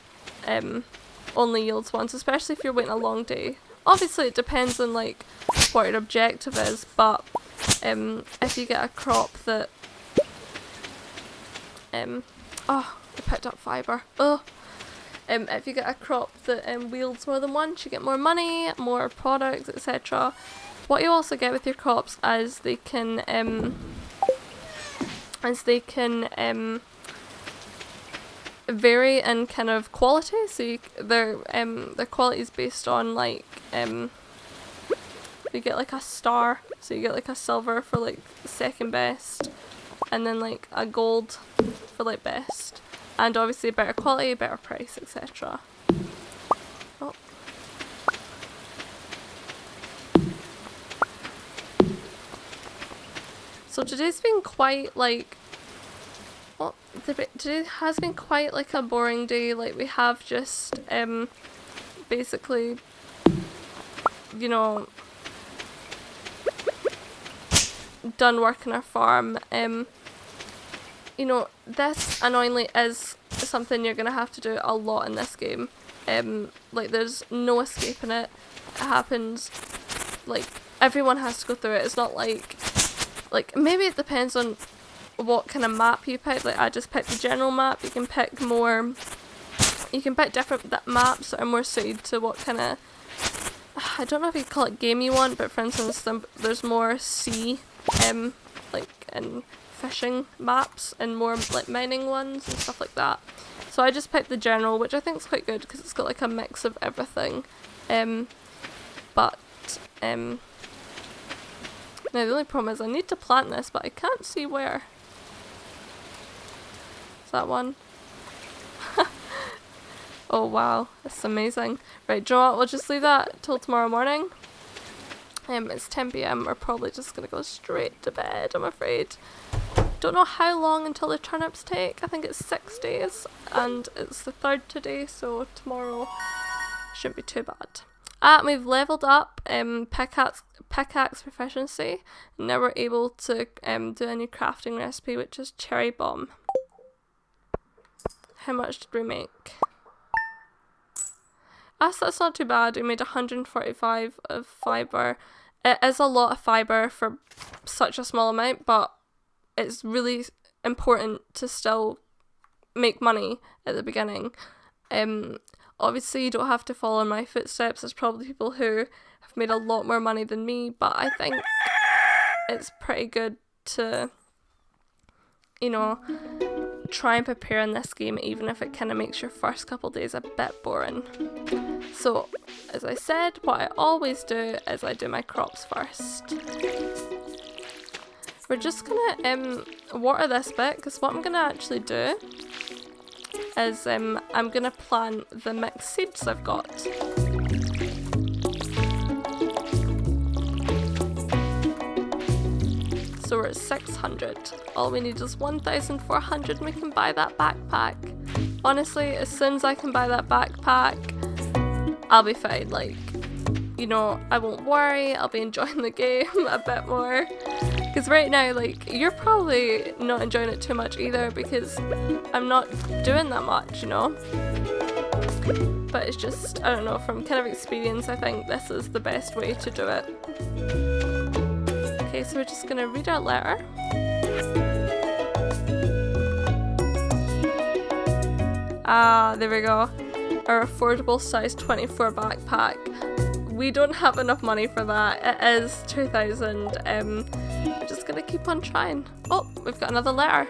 [SPEAKER 1] only yields once, especially if you're waiting a long day. Obviously it depends on like what your objective is, but if you get a crop that oh, I picked up fibre. Oh. If you get a crop that yields more than once, you get more money, more products, etc. What you also get with your crops is they can vary in kind of quality. So their quality is based on like you get like a star, so you get like a silver for like second best, and then like a gold for like best, and obviously better quality, better price, etc. Oh. So today's been quite like, well, today has been quite like a boring day. Like we have just basically, you know, done work in our farm. You know, this annoyingly is something you're gonna have to do a lot in this game. Like there's no escaping it. It happens. Like everyone has to go through it. It's not like maybe it depends on what kind of map you pick. Like I just picked the general map. You can pick different maps that are more suited to what kind of, I don't know if you call it game you want, but for instance there's more sea like and fishing maps and more like mining ones and stuff like that. So I just picked the general, which I think is quite good because it's got like a mix of everything. Now the only problem is I need to plant this, but I can't see where. Is that one? Oh wow, that's amazing. Right, do you know what? We'll just leave that till tomorrow morning. It's 10 PM. We're probably just gonna go straight to bed, I'm afraid. Don't know how long until the turnips take. I think it's 6 days, and it's the 3rd today, so tomorrow shouldn't be too bad. We've leveled up pickaxe proficiency. Now we're able to do a new crafting recipe, which is cherry bomb. How much did we make? That's not too bad. We made 145 of fibre. It is a lot of fibre for such a small amount, but it's really important to still make money at the beginning. Obviously you don't have to follow in my footsteps. There's probably people who have made a lot more money than me, but I think it's pretty good to, you know, try and prepare in this game, even if it kind of makes your first couple days a bit boring. So, as I said, what I always do is I do my crops first. We're just gonna water this bit, because what I'm gonna actually do is I'm gonna plant the mixed seeds I've got. So we're at 600. All we need is 1,400 and we can buy that backpack. Honestly, as soon as I can buy that backpack, I'll be fine. Like, you know, I won't worry. I'll be enjoying the game a bit more. Because right now, like, you're probably not enjoying it too much either because I'm not doing that much, you know? But it's just, I don't know, from kind of experience, I think this is the best way to do it. Okay, so we're just going to read our letter. Ah, there we go. Our affordable size 24 backpack. We don't have enough money for that. It is 2,000. We're just gonna keep on trying. Oh, we've got another letter.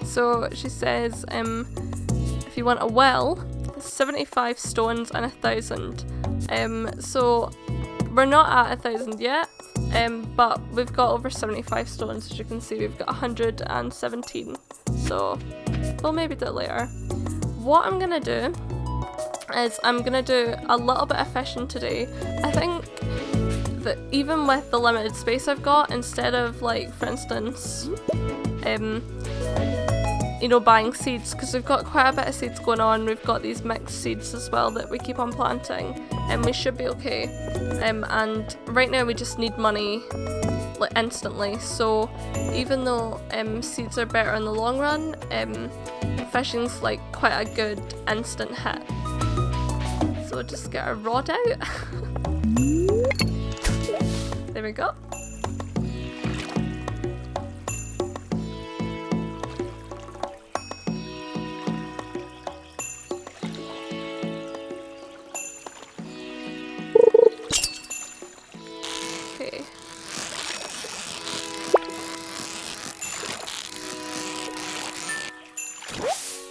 [SPEAKER 1] So she says, if you want a well, 75 stones and 1,000. So we're not at 1,000 yet. But we've got over 75 stones, as you can see. We've got 117, so we'll maybe do it later. What I'm gonna do is I'm gonna do a little bit of fishing today. I think that even with the limited space I've got, instead of, like, for instance, you know, buying seeds, because we've got quite a bit of seeds going on. We've got these mixed seeds as well that we keep on planting, and we should be okay. And right now we just need money, like, instantly. So even though seeds are better in the long run, fishing's like quite a good instant hit. So we'll just get our rod out. There we go.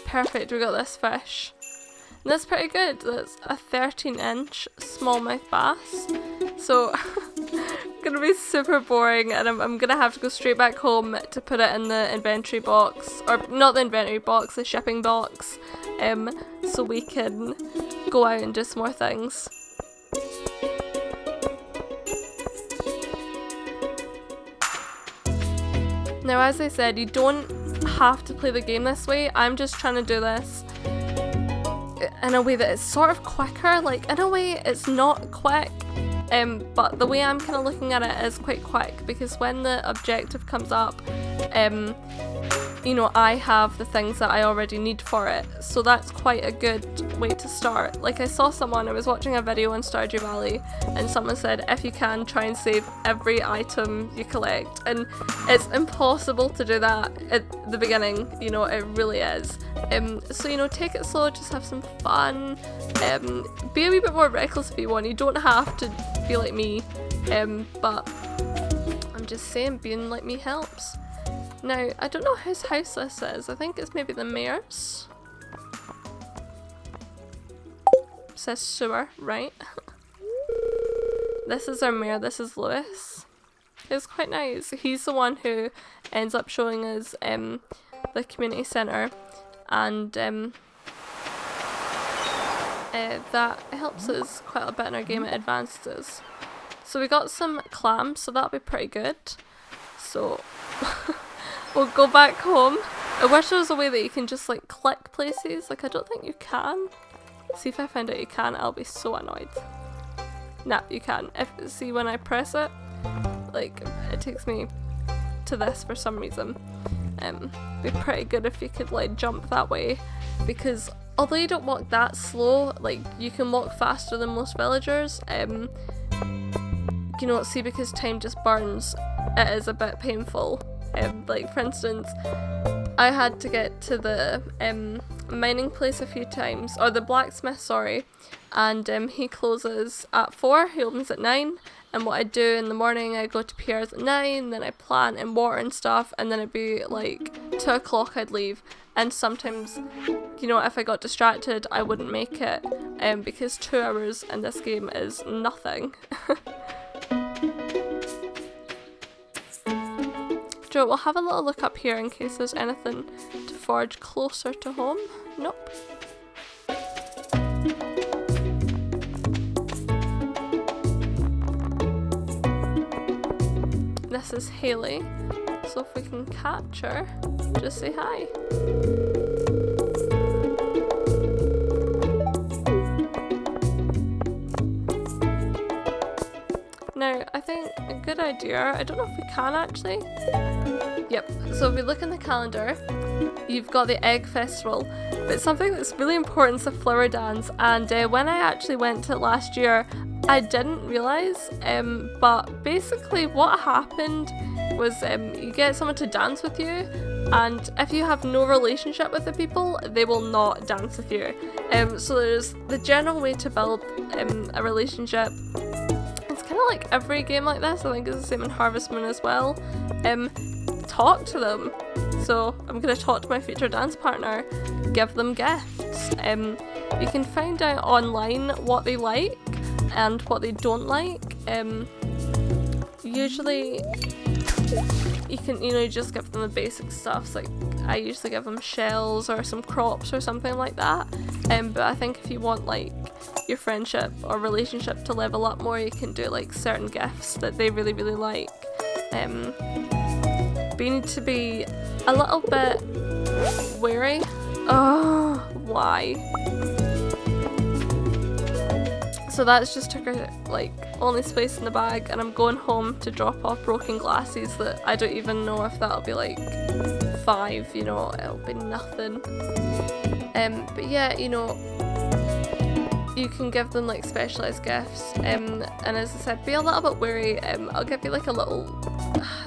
[SPEAKER 1] Perfect, we got this fish. And that's pretty good. That's a 13-inch smallmouth bass. So, gonna be super boring, and I'm gonna have to go straight back home to put it in the inventory box, or not the inventory box, the shipping box, so we can go out and do some more things. Now, as I said, you don't have to play the game this way. I'm just trying to do this in a way that is sort of quicker. Like, in a way it's not quick, But the way I'm kind of looking at it is quite quick, because when the objective comes up, you know, I have the things that I already need for it, so that's quite a good way to start. Like, I saw someone, I was watching a video on Stardew Valley, and someone said if you can, try and save every item you collect, and it's impossible to do that at the beginning, you know, it really is. So, you know, take it slow, just have some fun, be a wee bit more reckless if you want. You don't have to be like me, but I'm just saying, being like me helps. Now, I don't know whose house this is. I think it's maybe the mayor's. It says sewer, right? This is our mayor, this is Lewis. It's quite nice. He's the one who ends up showing us the community centre, and that helps us quite a bit in our game. It advances us. So we got some clams, so that'll be pretty good. So we'll go back home. I wish there was a way that you can just like click places. Like, I don't think you can. See if I find out you can, I'll be so annoyed. Nah, you can. See, when I press it, like, it takes me to this for some reason. Be pretty good if you could like jump that way, because although you don't walk that slow, like, you can walk faster than most villagers. You know, see, because time just burns, it is a bit painful. Like, for instance, I had to get to the mining place a few times, or the blacksmith, sorry, and he closes at 4, he opens at 9, and what I do in the morning, I go to Pierre's at 9, then I plant and water and stuff, and then it'd be like 2 o'clock I'd leave, and sometimes, you know, if I got distracted, I wouldn't make it, because 2 hours in this game is nothing. Joe, we'll have a little look up here in case there's anything to forge closer to home. Nope. This is Haley, so if we can catch her, just say hi. Now, I think a good idea, I don't know if we can actually. Yep, so if we look in the calendar, you've got the egg festival, but something that's really important is the flower dance, and when I actually went to it last year, I didn't realise, but basically what happened was you get someone to dance with you, and if you have no relationship with the people, they will not dance with you. So there's the general way to build a relationship. Kind of like every game like this, I think it's the same in Harvest Moon as well. Talk to them. So I'm going to talk to my future dance partner, give them gifts. You can find out online what they like and what they don't like. Usually you can, you know, just give them the basic stuff. Like, I usually give them shells or some crops or something like that. But I think if you want like your friendship or relationship to level up more, you can do like certain gifts that they really, really like. But you need to be a little bit wary. Oh, why? So that's just took her like only space in the bag, and I'm going home to drop off broken glasses that I don't even know if that'll be like 5, you know, it'll be nothing. But yeah, you know, you can give them like specialised gifts, and as I said, be a little bit wary. I'll give you like a little,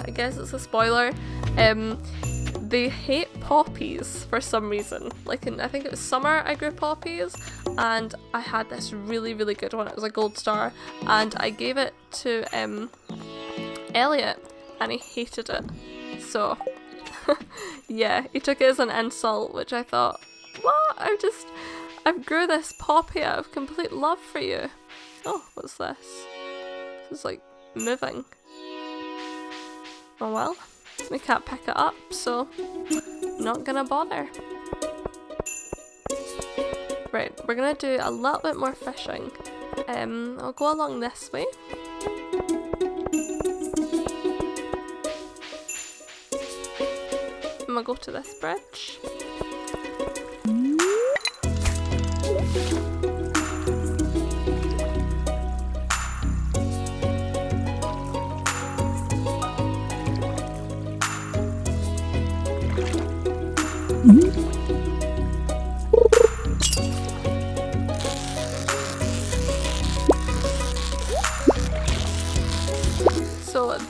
[SPEAKER 1] I guess it's a spoiler, they hate poppies for some reason. Like, I think it was summer I grew poppies, and I had this really, really good one. It was a gold star, and I gave it to Elliot, and he hated it. So yeah, he took it as an insult, which I thought, what? I've grew this poppy out of complete love for you. Oh, what's this? This is like moving. Oh well, we can't pick it up, so not gonna bother. Right, we're gonna do a little bit more fishing. I'll go along this way. I'm gonna go to this bridge.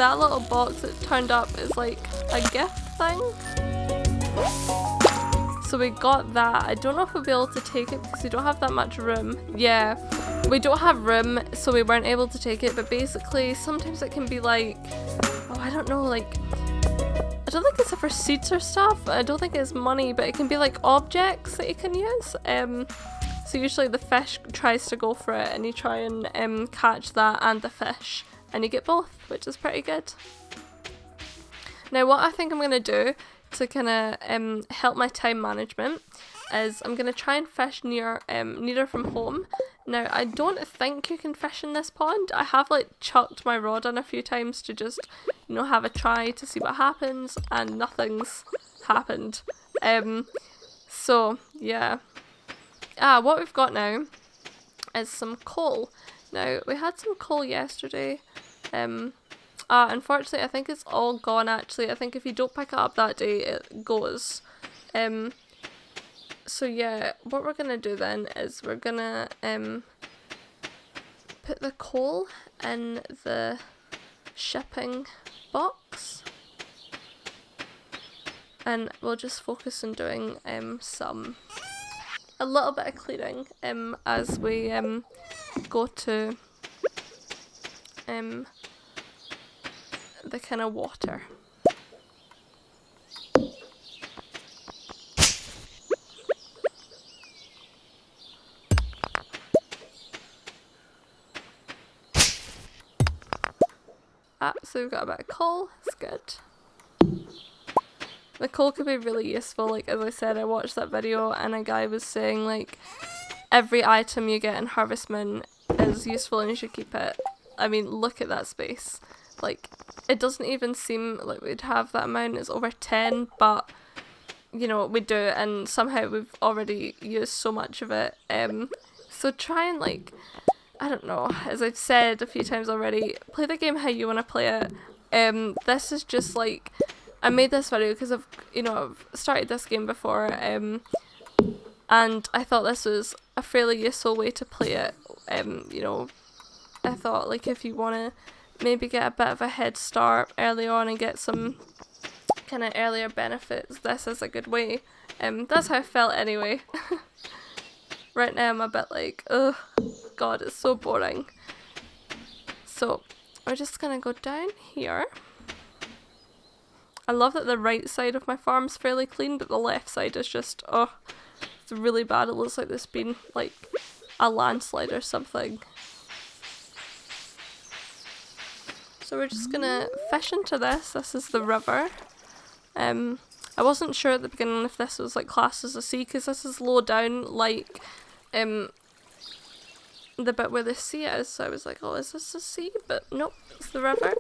[SPEAKER 1] that little box that turned up is like a gift thing. So we got that. I don't know if we'll be able to take it because we don't have that much room. Yeah, we don't have room, so we weren't able to take it. But basically, sometimes it can be like, oh, I don't know, like, I don't think it's for seeds or stuff. I don't think it's money, but it can be like objects that you can use. So usually the fish tries to go for it, and you try and catch that and the fish, and you get both, which is pretty good. Now what I think I'm going to do to kind of help my time management is I'm going to try and fish nearer from home. Now I don't think you can fish in this pond. I have like chucked my rod in a few times to just, you know, have a try to see what happens, and nothing's happened. So yeah. What we've got now is some coal. Now, we had some coal yesterday. Unfortunately, I think it's all gone actually. I think if you don't pick it up that day, it goes. So yeah, what we're gonna do then is we're gonna put the coal in the shipping box. And we'll just focus on doing a little bit of clearing as we go to the kind of water. So we've got a bit of coal, it's good. The coal could be really useful, like as I said, I watched that video and a guy was saying like every item you get in Harvest Moon is useful and you should keep it. I mean, look at that space. Like, it doesn't even seem like we'd have that amount, it's over 10, but you know, we do, and somehow we've already used so much of it. So try and like, I don't know, as I've said a few times already, play the game how you want to play it. This is just like, I made this video because I've started this game before, and I thought this was a fairly useful way to play it. You know, I thought like if you want to maybe get a bit of a head start early on and get some kind of earlier benefits, this is a good way. That's how I felt anyway. Right now I'm a bit like, oh god, it's so boring. So we're just gonna go down here. I love that the right side of my farm's fairly clean, but the left side is just, oh, it's really bad. It looks like there's been like a landslide or something. So we're just gonna fish into this. This is the river. I wasn't sure at the beginning if this was like classed as a sea, because this is low down, like the bit where the sea is. So I was like, oh, is this a sea? But nope, it's the river.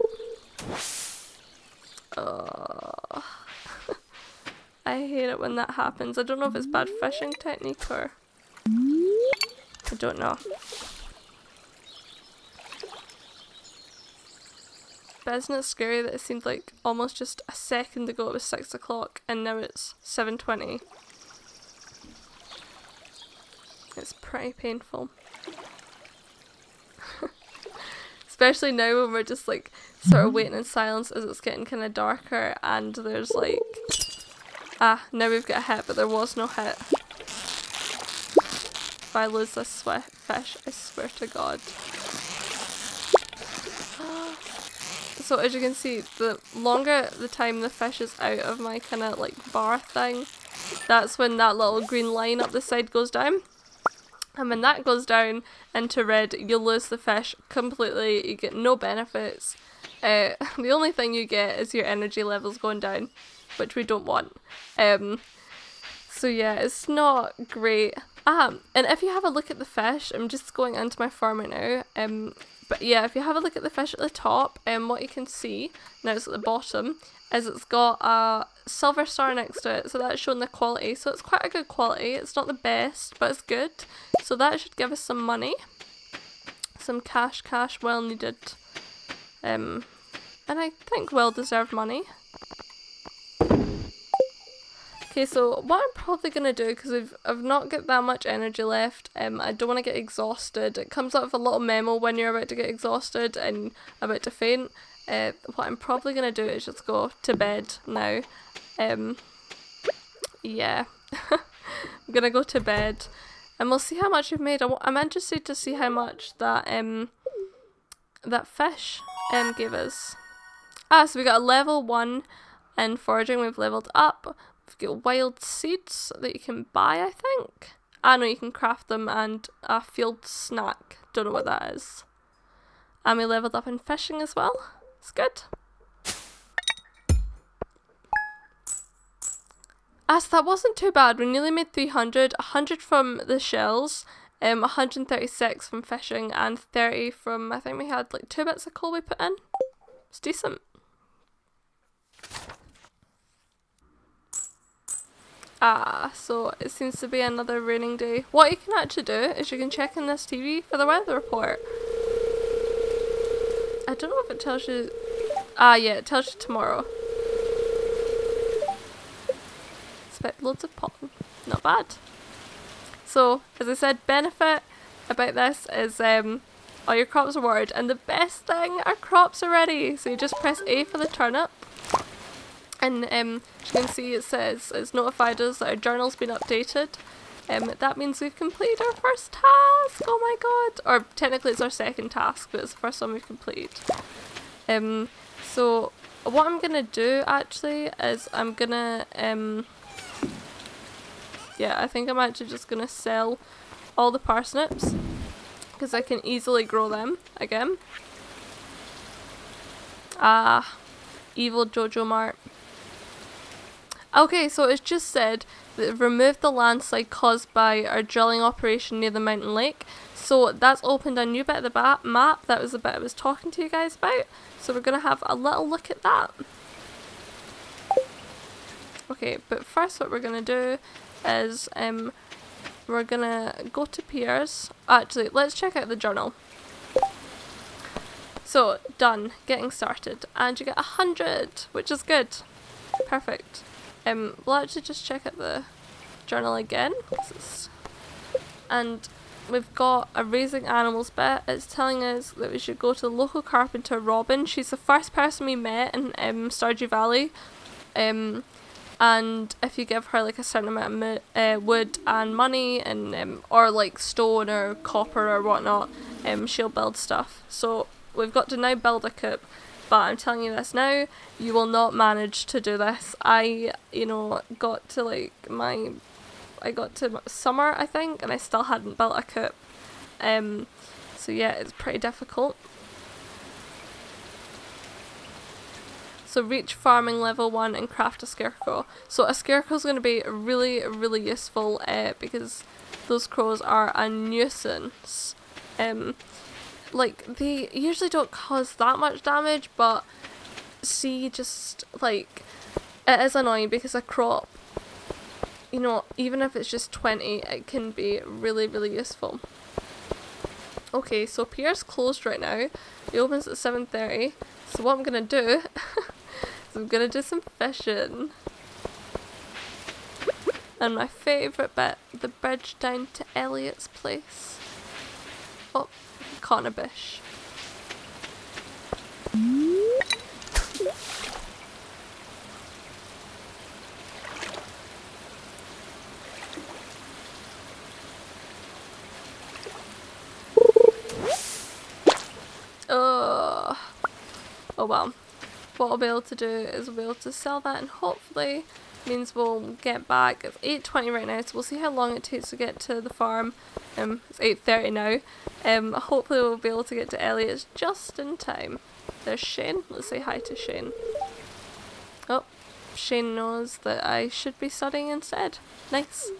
[SPEAKER 1] Oh, I hate it when that happens. I don't know if it's bad fishing technique or I don't know. But isn't it scary that it seemed like almost just a second ago it was 6 o'clock and now it's 7:20. It's pretty painful. Especially now when we're just like sort of waiting in silence as it's getting kind of darker, and there's like, now we've got a hit, but there was no hit. If I lose this fish, I swear to god. So as you can see, the longer the time the fish is out of my kind of like bar thing, that's when that little green line up the side goes down. And when that goes down into red, you'll lose the fish completely. You get no benefits. The only thing you get is your energy levels going down, which we don't want. So yeah, it's not great. And if you have a look at the fish, I'm just going into my farm right now. But yeah, if you have a look at the fish at the top, what you can see, now it's at the bottom, is it's got a silver star next to it, so that's showing the quality. So it's quite a good quality. It's not the best, but it's good. So that should give us some money. Some cash, well needed. And I think well deserved money. Okay, so what I'm probably going to do, because I've not got that much energy left, I don't want to get exhausted. It comes out with a little memo when you're about to get exhausted and about to faint. what I'm probably going to do is just go to bed now. Yeah. I'm going to go to bed and we'll see how much we've made. I'm interested to see how much that that fish gave us. Ah, so we got a level 1 in foraging. We've leveled up. We've got wild seeds that you can buy, I think. I know you can craft them, and a field snack. Don't know what that is. And we leveled up in fishing as well. It's good. Ah, so that wasn't too bad. We nearly made 300. 100 from the shells, 136 from fishing, and 30 from, I think we had like 2 bits of coal we put in. It's decent. Ah, so it seems to be another raining day. What you can actually do is you can check in this TV for the weather report. I don't know if it tells you... Ah, yeah, it tells you tomorrow. Expect loads of pollen. Not bad. So, as I said, benefit about this is all your crops are watered, and the best thing, our crops are ready. So you just press A for the turnip. And as you can see, it says it's notified us that our journal's been updated. That means we've completed our first task. Oh my god! Or technically it's our second task, but it's the first one we've completed. So what I'm gonna do actually is I'm gonna yeah, I think I'm actually just gonna sell all the parsnips because I can easily grow them again. Ah, evil Jojo Mart. Okay, so it's just said that it removed the landslide caused by our drilling operation near the mountain lake. So that's opened a new bit of the map. That was the bit I was talking to you guys about. So we're going to have a little look at that. Okay, but first what we're going to do is we're going to go to Piers. Actually, let's check out the journal. So, done. Getting started. And you get 100, which is good. Perfect. We'll actually just check out the journal again. And we've got a raising animals bit. It's telling us that we should go to the local carpenter Robin. She's the first person we met in Stardew Valley. And if you give her like a certain amount of wood and money and or like stone or copper or whatnot, she'll build stuff. So we've got to now build a coop. But I'm telling you this now, you will not manage to do this. I got to I got to summer, I think, and I still hadn't built a coop. So yeah, it's pretty difficult. So reach farming level 1 and craft a scarecrow. So a scarecrow is going to be really, really useful because those crows are a nuisance. Like, they usually don't cause that much damage, but see, just, like, it is annoying because a crop, even if it's just 20, it can be really, really useful. Okay, so Pierre's closed right now. It opens at 7:30. So what I'm going to do is I'm going to do some fishing. And my favourite bit, the bridge down to Elliot's place. Oh. Caught a bish. Oh well. What I'll be able to do is we'll be able to sell that, and hopefully means we'll get back. It's 8:20 right now, so we'll see how long it takes to get to the farm. It's 8:30 now. Hopefully we'll be able to get to Elliot's just in time. There's Shane. Let's say hi to Shane. Oh, Shane knows that I should be studying instead. Nice.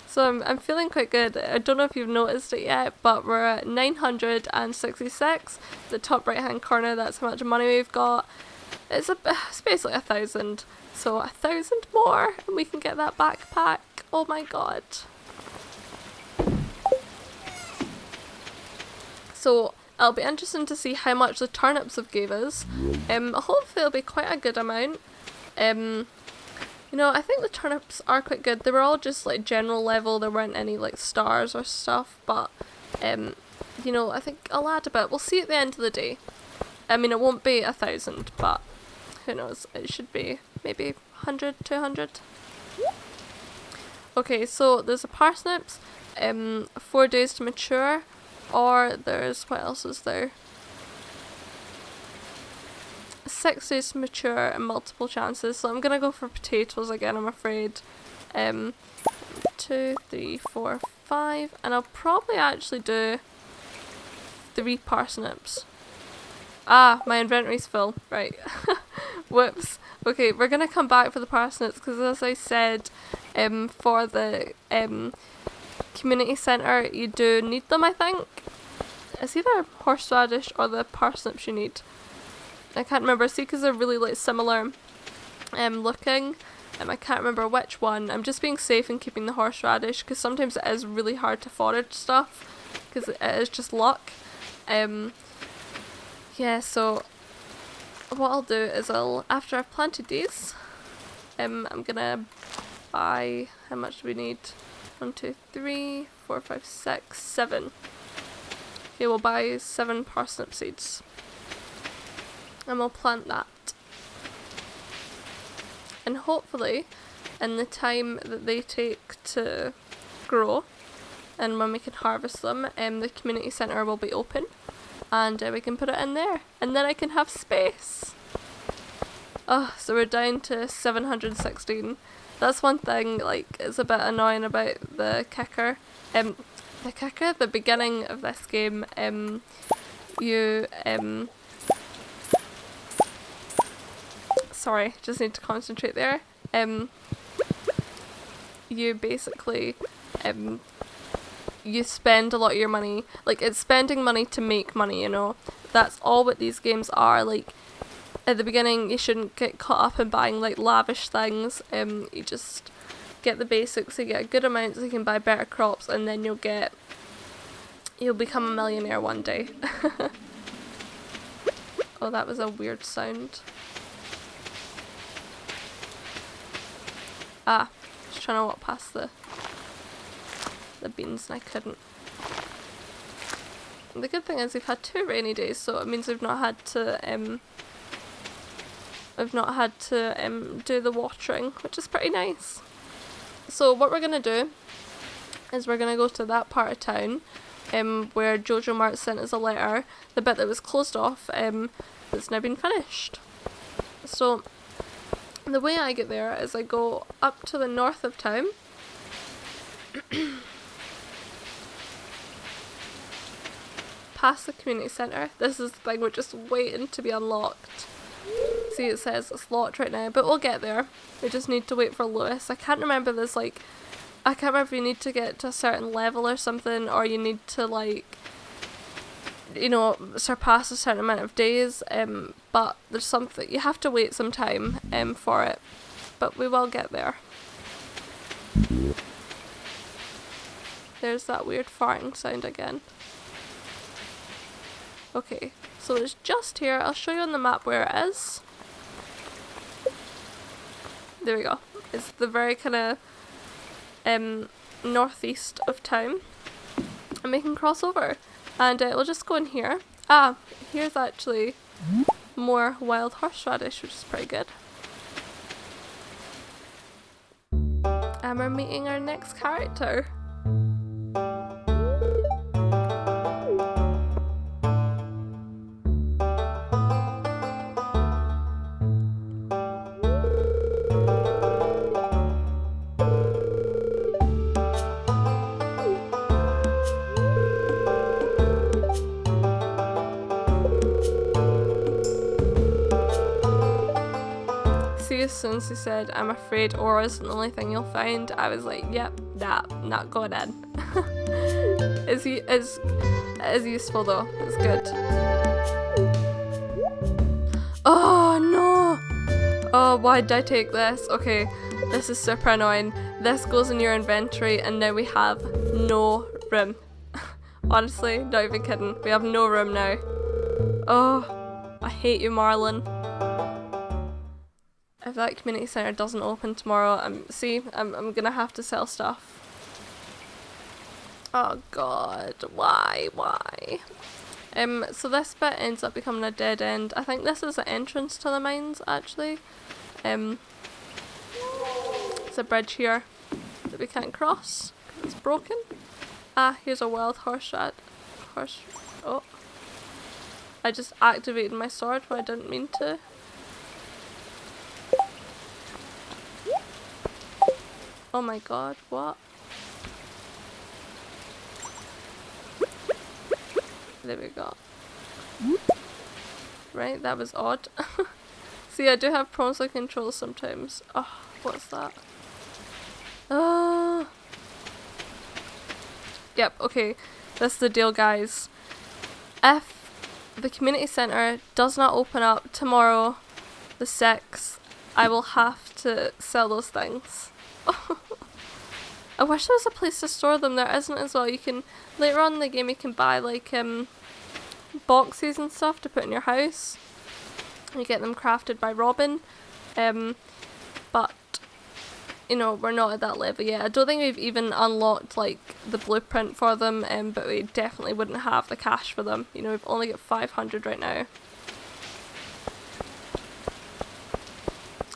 [SPEAKER 1] So I'm feeling quite good. I don't know if you've noticed it yet, but we're at 966. The top right hand corner, that's how much money we've got. It's basically 1,000. So 1,000 more and we can get that backpack. Oh my god. So it'll be interesting to see how much the turnips have gave us. Hopefully it'll be quite a good amount. You know, I think the turnips are quite good. They were all just like general level. There weren't any like stars or stuff, but you know, I think I'll add a bit. We'll see at the end of the day. I mean, it won't be 1,000, but who knows? It should be maybe 100, 200. Okay, so there's the parsnips, 4 days to mature, or there's, what else is there? 6 days to mature and multiple chances, so I'm gonna go for potatoes again, I'm afraid. 2, 3, 4, 5, and I'll probably actually do 3 parsnips. Ah, my inventory's full, right. Whoops. Okay, we're gonna come back for the parsnips, because as I said, for the community centre, you do need them, I think. It's either horseradish or the parsnips you need. I can't remember, see, because they're really like similar looking. I can't remember which one. I'm just being safe and keeping the horseradish, because sometimes it is really hard to forage stuff, because it is just luck. Yeah, so what I'll do is after I've planted these, I'm gonna buy, how much do we need? 1, 2, 3, 4, 5, 6, 7. Okay, we'll buy 7 parsnip seeds. And we'll plant that. And hopefully, in the time that they take to grow, and when we can harvest them, the community centre will be open. And we can put it in there. And then I can have space. Oh, so we're down to 716. That's one thing, like, it's a bit annoying about the kicker. The beginning of this game, sorry, just need to concentrate there. You basically, you spend a lot of your money, like, it's spending money to make money, you know. That's all what these games are. Like, at the beginning, you shouldn't get caught up in buying, like, lavish things. You just get the basics, you get a good amount so you can buy better crops, and then you'll become a millionaire one day. Oh, that was a weird sound. Ah, just trying to walk past the beans and I couldn't. The good thing is we've had 2 rainy days, so it means we've not had to do the watering, which is pretty nice. So what we're gonna do is we're gonna go to that part of town where Jojo Mart sent us a letter, the bit that was closed off, that's now been finished. So the way I get there is I go up to the north of town. Past the community centre. This is the thing, we're just waiting to be unlocked. See, it says it's locked right now, but we'll get there. We just need to wait for Lewis. I can't remember this, like, I can't remember if you need to get to a certain level or something, or you need to, like, you know, surpass a certain amount of days, but there's something, you have to wait some time for it, but we will get there. There's that weird farting sound again. Okay, so it's just here. I'll show you on the map where it is. There we go. It's the very kind of northeast of town, and we can cross over, and we'll just go in here. Ah, here's actually more wild horseradish, which is pretty good. And we're meeting our next character. As soon as he said, "I'm afraid ore isn't the only thing you'll find," I was like, yep, nah, not going in. It's useful though, it's good. Oh no! Oh, why did I take this? Okay, this is super annoying. This goes in your inventory and now we have no room. Honestly, not even kidding, we have no room now. Oh, I hate you, Marlon. if that community centre doesn't open tomorrow, I'm gonna have to sell stuff. Oh god, why? So this bit ends up becoming a dead end. I think this is the entrance to the mines, actually. There's a bridge here that we can't cross because it's broken. Ah, here's a wild horse. Oh. I just activated my sword, but I didn't mean to. Oh my god, what? There we go. Right, that was odd. See, I do have problems with controls sometimes. Oh, what's that? Oh. Yep, okay. That's the deal, guys. If the community centre does not open up tomorrow, the 6th, I will have to sell those things. I wish there was a place to store them. There isn't as well. You can, later on in the game, you can buy like boxes and stuff to put in your house. You get them crafted by Robin. But, you know, we're not at that level yet. I don't think we've even unlocked like the blueprint for them, but we definitely wouldn't have the cash for them. You know, we've only got 500 right now.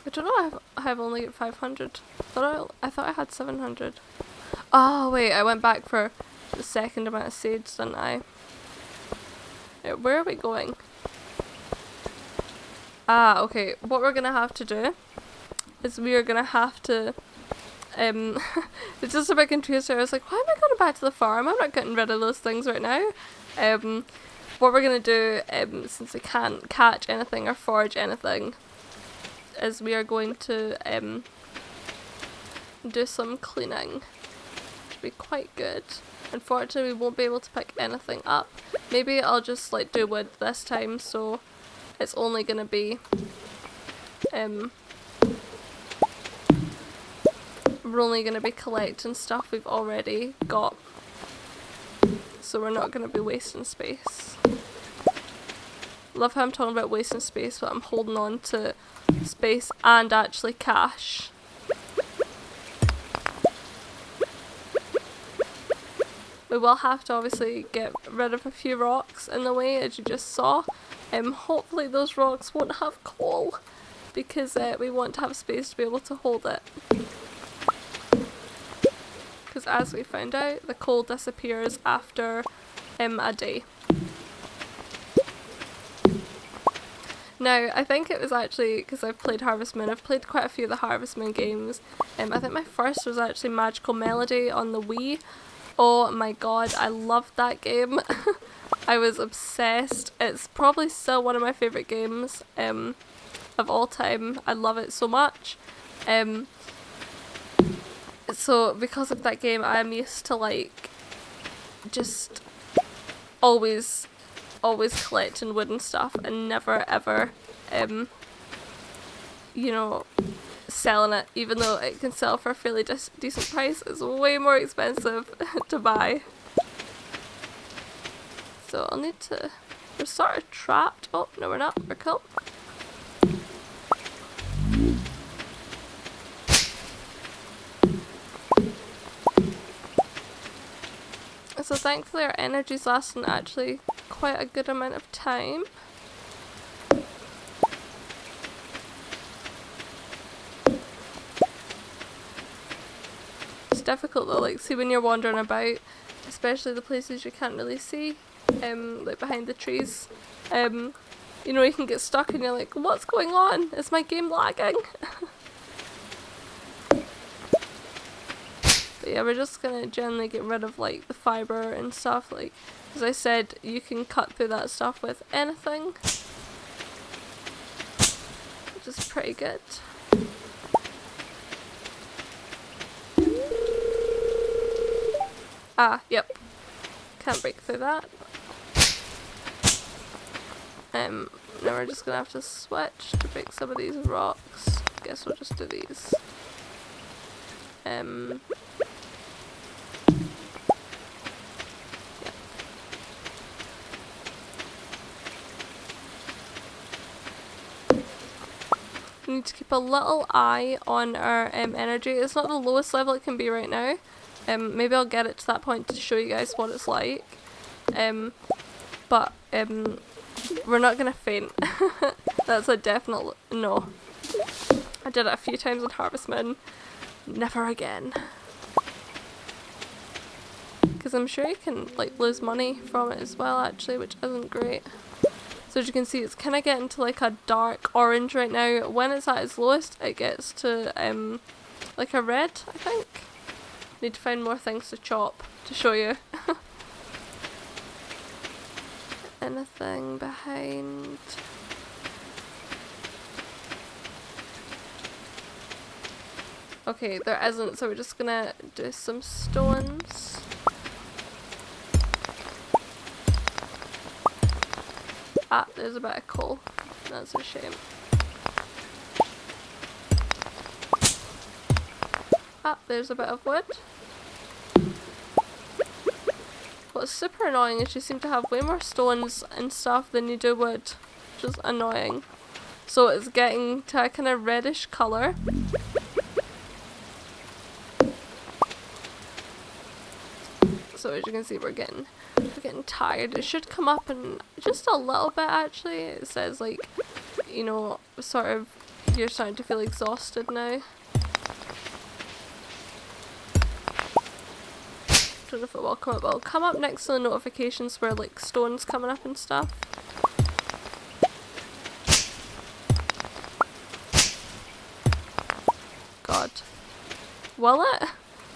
[SPEAKER 1] I don't know, I have only got 500. I thought I had 700. Oh wait, I went back for the second amount of seeds, didn't I? Where are we going? Ah, okay. What we're gonna have to do is we are gonna have to it's just a bit confusing. I was like, why am I going back to the farm? I'm not getting rid of those things right now. What we're gonna do, since we can't catch anything or forage anything, is we are going to do some cleaning, which will be quite good. Unfortunately, we won't be able to pick anything up. Maybe I'll just like do wood this time, so it's only gonna be we're only gonna be collecting stuff we've already got, so we're not gonna be wasting space. Love how I'm talking about wasting space, but I'm holding on to space and actually cash. We will have to obviously get rid of a few rocks in the way, as you just saw. Hopefully those rocks won't have coal, because we want to have space to be able to hold it. Because as we found out, the coal disappears after a day. Now, I think it was actually because I've played Harvest Moon. I've played quite a few of the Harvest Moon games. I think my first was actually Magical Melody on the Wii. Oh my god, I loved that game. I was obsessed. It's probably still one of my favourite games of all time. I love it so much. So because of that game, I'm used to like just always collecting wood and stuff, and never ever you know, selling it, even though it can sell for a fairly decent price. It's way more expensive to buy. So I'll need to, we're sort of trapped. Oh no, we're not, we're cool. So thankfully our energy's lasting actually quite a good amount of time. It's difficult though, like see when you're wandering about, especially the places you can't really see, like behind the trees, you know, you can get stuck and you're like, what's going on? Is my game lagging? But yeah, we're just gonna generally get rid of like the fibre and stuff. Like, as I said, you can cut through that stuff with anything, which is pretty good. Ah, yep. Can't break through that. Now we're just gonna have to switch to break some of these rocks. Guess we'll just do these. need to keep a little eye on our energy. It's not the lowest level it can be right now. Maybe I'll get it to that point to show you guys what it's like. But we're not gonna faint. That's a definite no. I did it a few times on Harvest Moon. Never again. Because I'm sure you can like lose money from it as well actually, which isn't great. So as you can see, it's kind of getting to like a dark orange right now. When it's at its lowest, it gets to like a red, I think. Need to find more things to chop to show you. Anything behind? Okay, there isn't, so we're just gonna do some stones. Ah, there's a bit of coal. That's a shame. Ah, there's a bit of wood. What's super annoying is you seem to have way more stones and stuff than you do wood, which is annoying. So it's getting to a kind of reddish colour. So as you can see, we're getting tired. It should come up in just a little bit actually. It says like, you know, sort of you're starting to feel exhausted now. Don't know if it will come up. It'll come up next to the notifications where like stones coming up and stuff. God. Will it?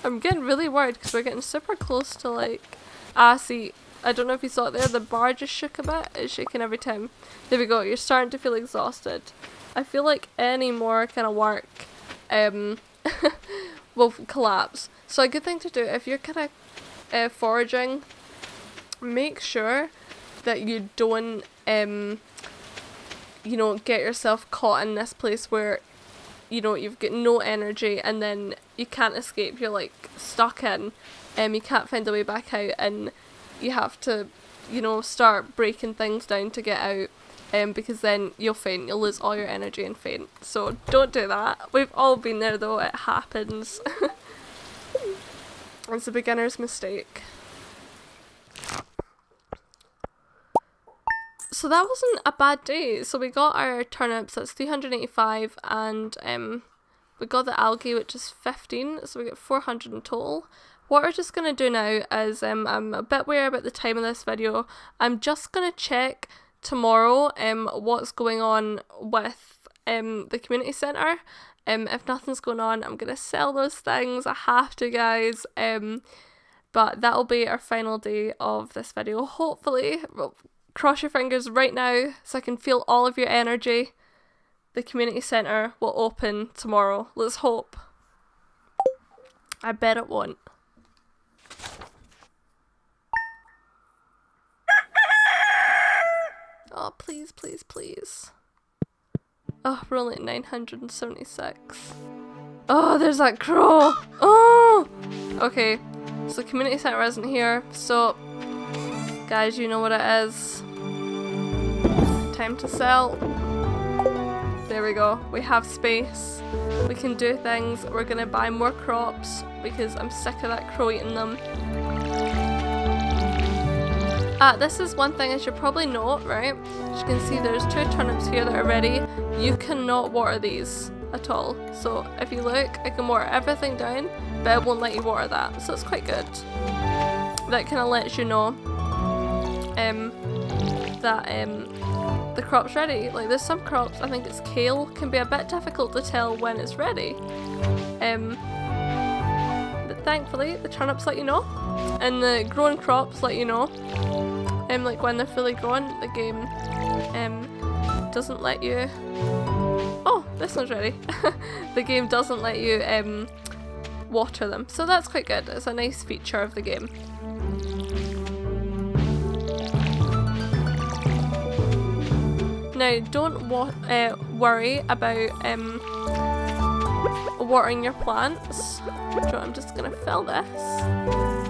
[SPEAKER 1] I'm getting really worried because we're getting super close to like... Ah, see, I don't know if you saw it there, the bar just shook a bit. It's shaking every time. There we go, you're starting to feel exhausted. I feel like any more kind of work will collapse. So a good thing to do, if you're kind of foraging, make sure that you don't, you know, get yourself caught in this place where, you know, you've got no energy and then you can't escape, you're like stuck in, you can't find a way back out and you have to, you know, start breaking things down to get out, because then you'll faint, you'll lose all your energy and faint. So don't do that. We've all been there though, it happens. It's a beginner's mistake. So that wasn't a bad day. So we got our turnips, that's 385, and we got the algae, which is 15, so we get 400 in total. What we're just going to do now is, I'm a bit wary about the time of this video, I'm just going to check tomorrow what's going on with the community centre. If nothing's going on, I'm going to sell those things, I have to guys, but that'll be our final day of this video, hopefully. Well, cross your fingers right now so I can feel all of your energy. The community centre will open tomorrow. Let's hope. I bet it won't. Oh, please, please, please. Oh, we're only at 976. Oh, there's that crow. Oh! Okay, so the community centre isn't here, so guys, you know what it is. Time to sell. There we go. We have space. We can do things. We're gonna buy more crops because I'm sick of that crow eating them. This is one thing I should probably note, right? As you can see, there's 2 turnips here that are ready. You cannot water these at all. So if you look, I can water everything down, but it won't let you water that. So it's quite good. That kind of lets you know that the crop's ready. Like there's some crops, I think it's kale, can be a bit difficult to tell when it's ready. But thankfully the turnips let you know, and the grown crops let you know. Like when they're fully grown, the game doesn't let you. Oh, this one's ready. The game doesn't let you water them, so that's quite good. It's a nice feature of the game. Now, don't worry about watering your plants. I'm just gonna fill this.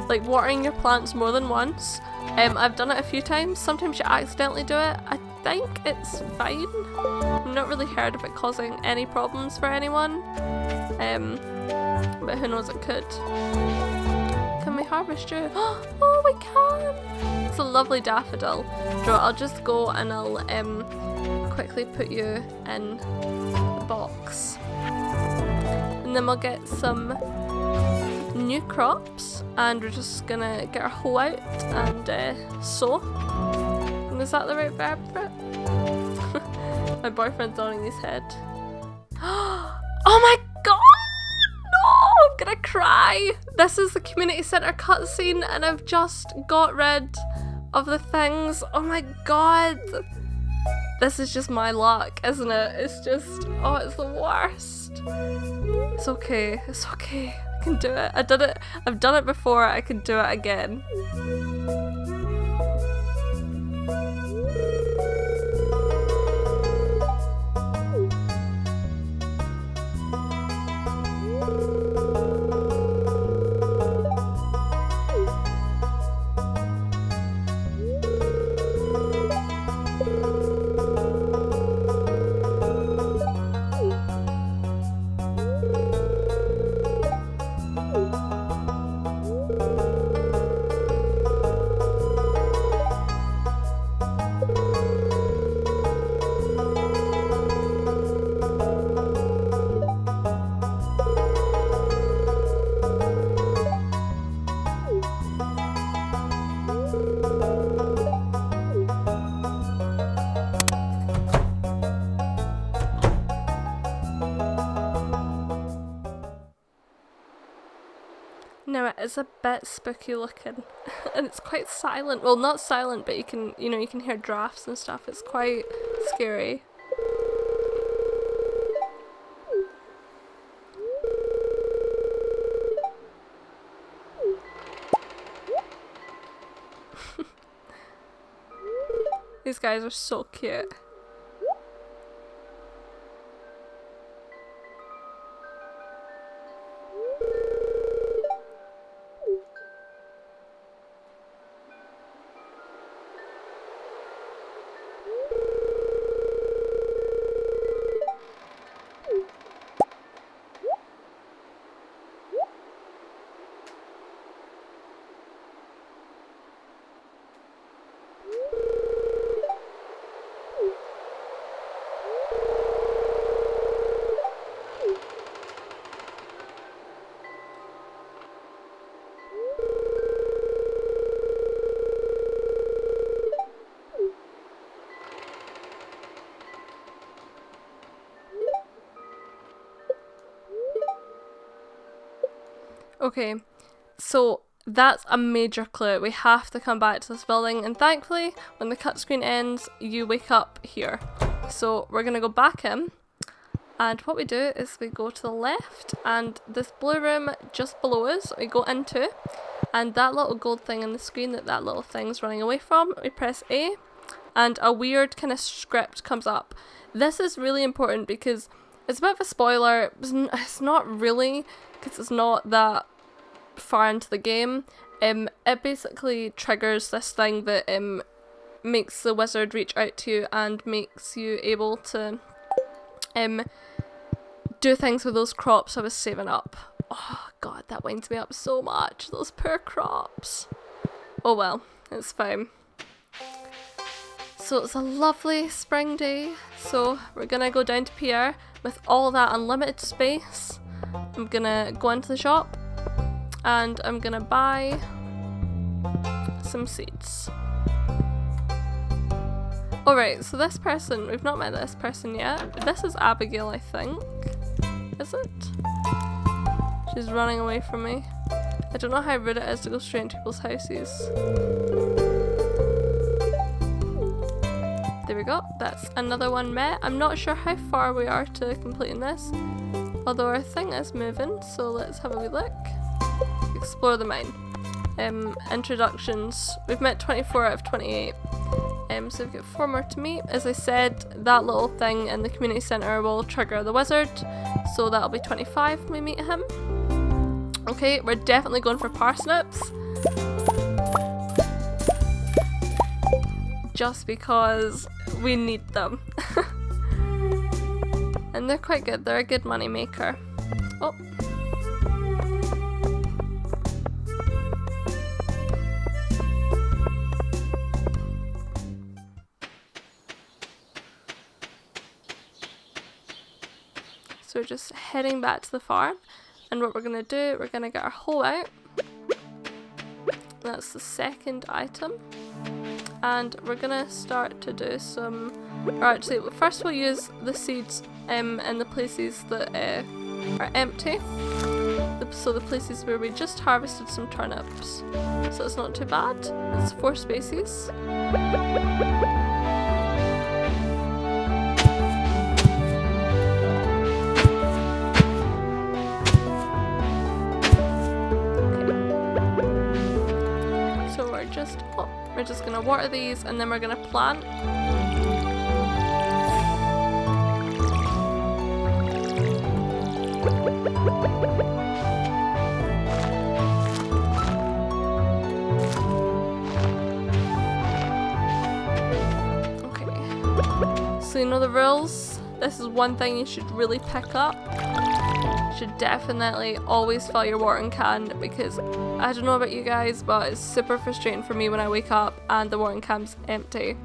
[SPEAKER 1] Like watering your plants more than once. I've done it a few times. Sometimes you accidentally do it. think it's fine. I've not really heard of it causing any problems for anyone. But who knows, it could. Can we harvest you? Oh, we can! It's a lovely daffodil. So I'll just go and I'll quickly put you in the box. And then we'll get some new crops, and we're just gonna get our hoe out and sow. And is that the right verb for it? My boyfriend's nodding his head. Oh my god! No! I'm gonna cry! This is the community centre cutscene and I've just got rid of the things. Oh my god! This is just my luck, isn't it? It's just, oh, it's the worst. It's okay, it's okay. I can do it. I've done it before, I can do it again. Now it is a bit spooky looking and it's quite silent. Well, not silent, but you can hear drafts and stuff. It's quite scary. These guys are so cute. Okay, so that's a major clue. We have to come back to this building, and thankfully when the cut screen ends you wake up here. So we're gonna go back in, and what we do is we go to the left, and this blue room just below us we go into, and that little gold thing on the screen that little thing's running away from, we press A and a weird kind of script comes up. This is really important because it's a bit of a spoiler. It's not really, because it's not that far into the game. It basically triggers this thing that makes the wizard reach out to you and makes you able to do things with those crops I was saving up. Oh god, that winds me up so much, those poor crops. Oh well, it's fine. So it's a lovely spring day, so we're gonna go down to Pierre with all that unlimited space. I'm gonna go into the shop and I'm gonna buy some seeds. Alright, so this person, we've not met this person yet. This is Abigail, I think. Is it? She's running away from me. I don't know how rude it is to go straight into people's houses. There we go, that's another one met. I'm not sure how far we are to completing this, although our thing is moving, so let's have a wee look. Explore the mine. Introductions. We've met 24 out of 28. So we've got 4 more to meet. As I said, that little thing in the community centre will trigger the wizard, so that'll be 25 when we meet him. Okay, we're definitely going for parsnips. Just because we need them. And they're quite good, they're a good money maker. Oh. So we're just heading back to the farm, and what we're gonna do, we're gonna get our hoe out. That's the second item. And we're gonna start to do some, or actually first we'll use the seeds in the places that are empty. So the places where we just harvested some turnips. So it's not too bad. It's 4 species. We're just gonna water these and then we're gonna plant. Okay. So you know the rules? This is one thing you should really pick up. You should definitely always fill your watering can, because I don't know about you guys, but it's super frustrating for me when I wake up and the watering can's empty.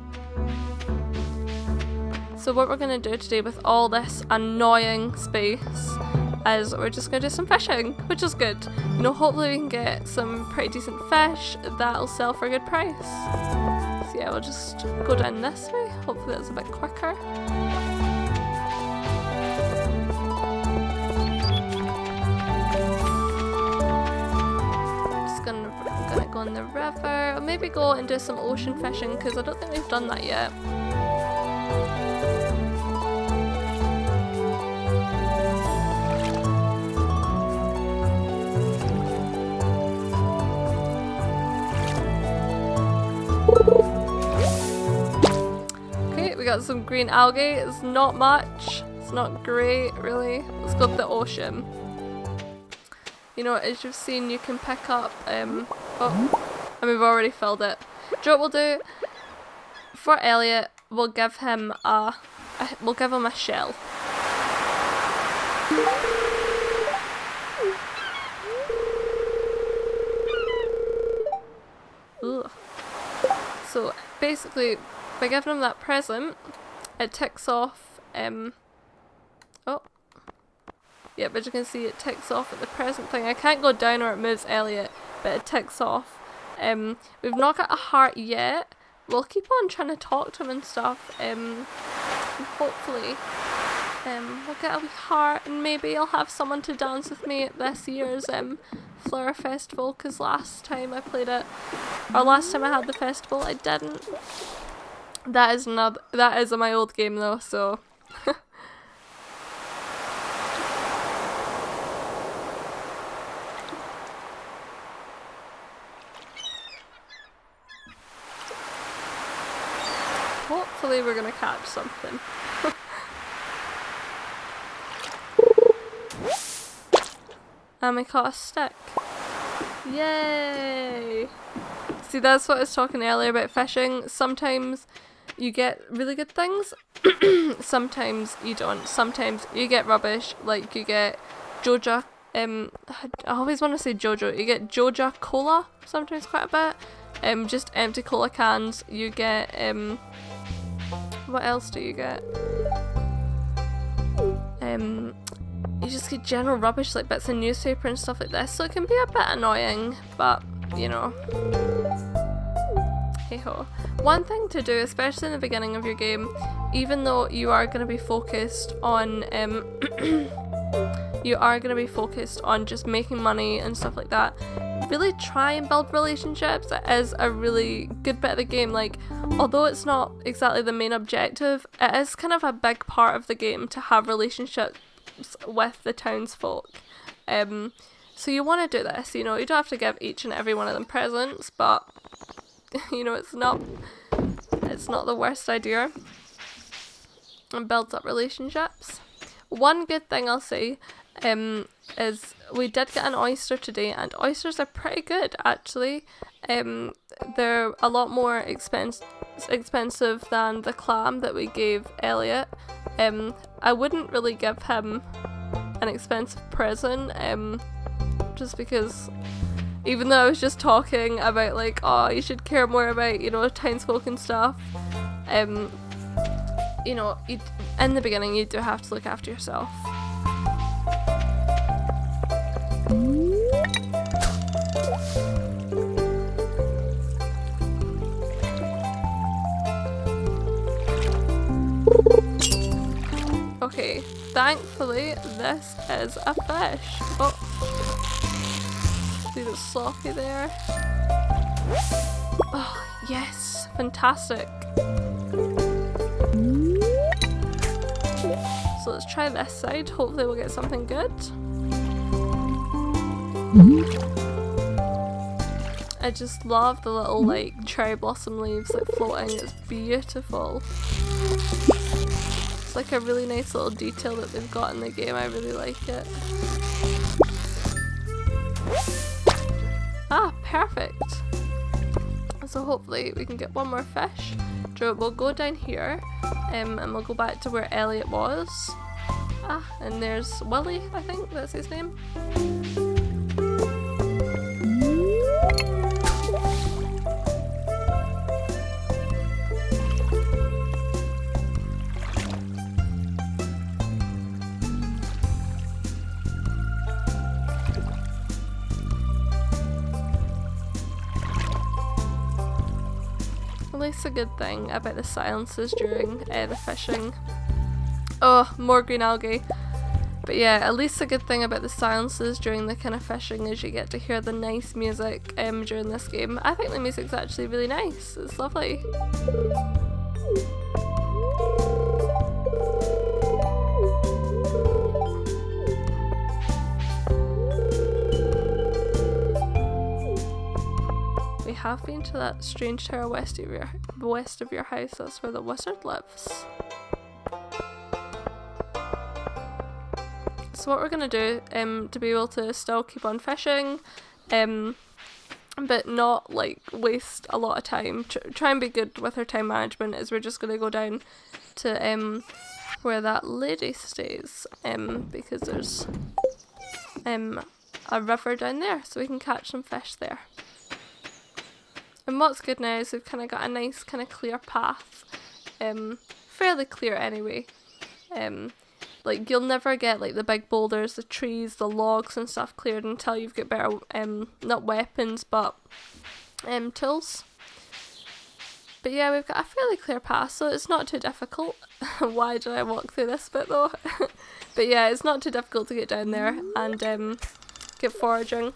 [SPEAKER 1] So what we're going to do today with all this annoying space is we're just going to do some fishing, which is good. You know, hopefully we can get some pretty decent fish that'll sell for a good price. So yeah, we'll just go down this way. Hopefully that's a bit quicker. Go in the river, or maybe go and do some ocean fishing, because I don't think we've done that yet. Okay, we got some green algae. It's not much, it's not great really. Let's go to the ocean. You know, as you've seen, you can pick up, oh, and we've already filled it. Do you know what we'll do? For Elliot, we'll give him a shell. Ugh. So basically, by giving him that present, it ticks off, oh. Yep, as you can see, it ticks off at the present thing. I can't go down or it moves Elliot, but it ticks off. We've not got a heart yet. We'll keep on trying to talk to him and stuff. And hopefully, we'll get a wee heart, and maybe I'll have someone to dance with me at this year's Flower Festival. Because last time I played it, or last time I had the festival, I didn't. That is my old game though, so. Hopefully we're gonna catch something. And we caught a stick. Yay! See, that's what I was talking earlier about fishing. Sometimes you get really good things, sometimes you don't. Sometimes you get rubbish, like you get Joja, I always want to say Jojo, you get Joja Cola, sometimes quite a bit, just empty cola cans. You get, what else do you get? You just get general rubbish, like bits of newspaper and stuff like this, so it can be a bit annoying, but, you know. Hey-ho. One thing to do, especially in the beginning of your game, even though you are going to be focused on, just making money and stuff like that, really try and build relationships. It is a really good bit of the game. Like, although it's not exactly the main objective, it is kind of a big part of the game to have relationships with the townsfolk. So you want to do this, you know, you don't have to give each and every one of them presents, but you know, it's not the worst idea. And builds up relationships. One good thing I'll say is we did get an oyster today, and oysters are pretty good actually. They're a lot more expensive than the clam that we gave Elliot. I wouldn't really give him an expensive present, just because even though I was just talking about like, oh, you should care more about, you know, townsfolk and stuff, you know, in the beginning you do have to look after yourself. Okay, thankfully this is a fish. Oh, see the sloppy there? Oh, yes, fantastic. So let's try this side, hopefully we'll get something good. I just love the little like cherry blossom leaves like floating, it's beautiful. It's like a really nice little detail that they've got in the game, I really like it. Ah, perfect! So hopefully we can get one more fish. We'll go down here and we'll go back to where Elliot was. Ah, and there's Willie, I think that's his name. At least a good thing about the silences during the fishing. Oh, more green algae. But yeah, at least a good thing about the silences during the kind of fishing is you get to hear the nice music during this game. I think the music's actually really nice. It's lovely. We have been to that strange tower west of your house. That's where the wizard lives. So what we're gonna do to be able to still keep on fishing, but not like waste a lot of time, try and be good with our time management, is we're just gonna go down to where that lady stays, because there's a river down there, so we can catch some fish there. And what's good now is we've kind of got a nice kind of clear path, fairly clear anyway. Like you'll never get like the big boulders, the trees, the logs and stuff cleared until you've got better, not weapons but tools. But yeah, we've got a fairly clear path, so it's not too difficult. Why did I walk through this bit though? But yeah, it's not too difficult to get down there and get foraging.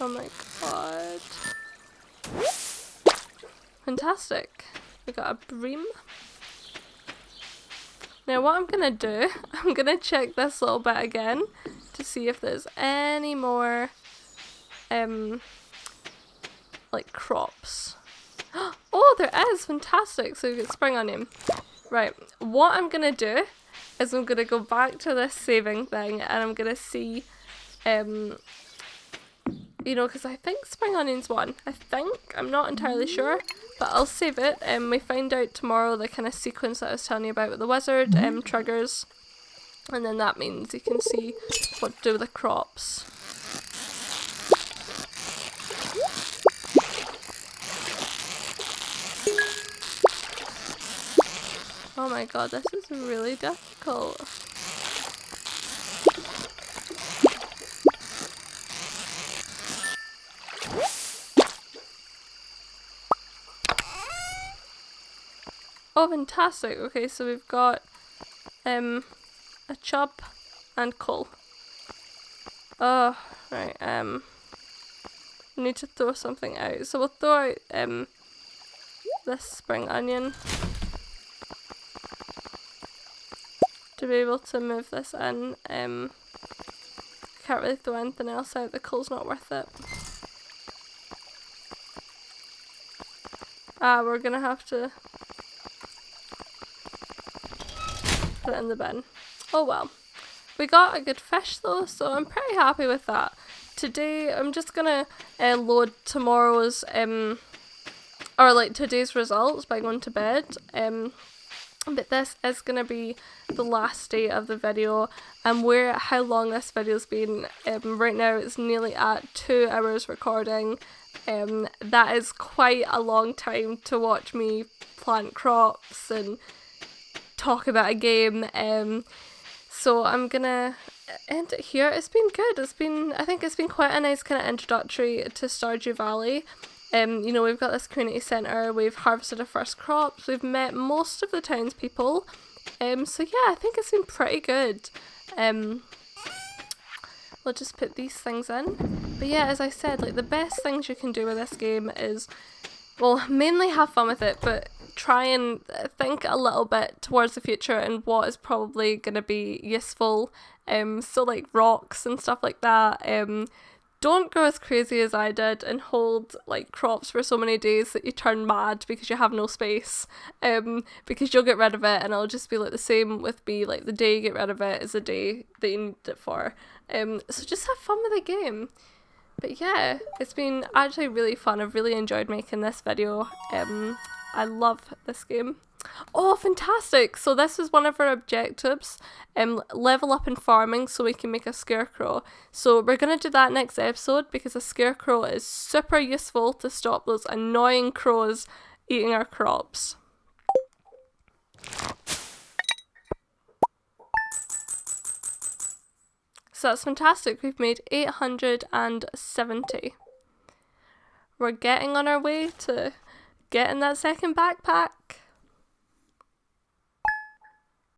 [SPEAKER 1] Oh my god. Fantastic. We got a bream. Now what I'm gonna do, I'm gonna check this little bit again to see if there's any more like crops. Oh, there is! Fantastic! So we've got spring onion. Right, what I'm gonna do is I'm gonna go back to this saving thing and I'm gonna see you know, because I think spring onion's one. I'm not entirely sure, but I'll save it. We find out tomorrow the kind of sequence that I was telling you about with the wizard triggers, and then that means you can see what to do with the crops. Oh my god, this is really difficult. Oh, fantastic. Okay, so we've got a chub and coal. Oh, right, we need to throw something out. So we'll throw out this spring onion to be able to move this in. can't really throw anything else out. The coal's not worth it. We're gonna have to put it in the bin. Oh well. We got a good fish though, so I'm pretty happy with that. Today I'm just gonna load tomorrow's or like today's results by going to bed. But this is gonna be the last day of the video, and how long this video's been. Right now it's nearly at 2 hours recording. That is quite a long time to watch me plant crops and talk about a game. So I'm gonna end it here. It's been good. I think it's been quite a nice kind of introductory to Stardew Valley. You know, we've got this community centre, we've harvested our first crops, we've met most of the townspeople. So yeah, I think it's been pretty good. We'll just put these things in. But yeah, as I said, like the best things you can do with this game is, well, mainly have fun with it, but try and think a little bit towards the future and what is probably going to be useful. So like rocks and stuff like that. Don't go as crazy as I did and hold like crops for so many days that you turn mad because you have no space. Because you'll get rid of it and it'll just be like the same with me. Like the day you get rid of it is the day that you need it for. So just have fun with the game. But yeah, it's been actually really fun. I've really enjoyed making this video. I love this game. Oh, fantastic! So this is one of our objectives, level up in farming so we can make a scarecrow. So we're going to do that next episode because a scarecrow is super useful to stop those annoying crows eating our crops. So that's fantastic. We've made 870. We're getting on our way to getting that second backpack.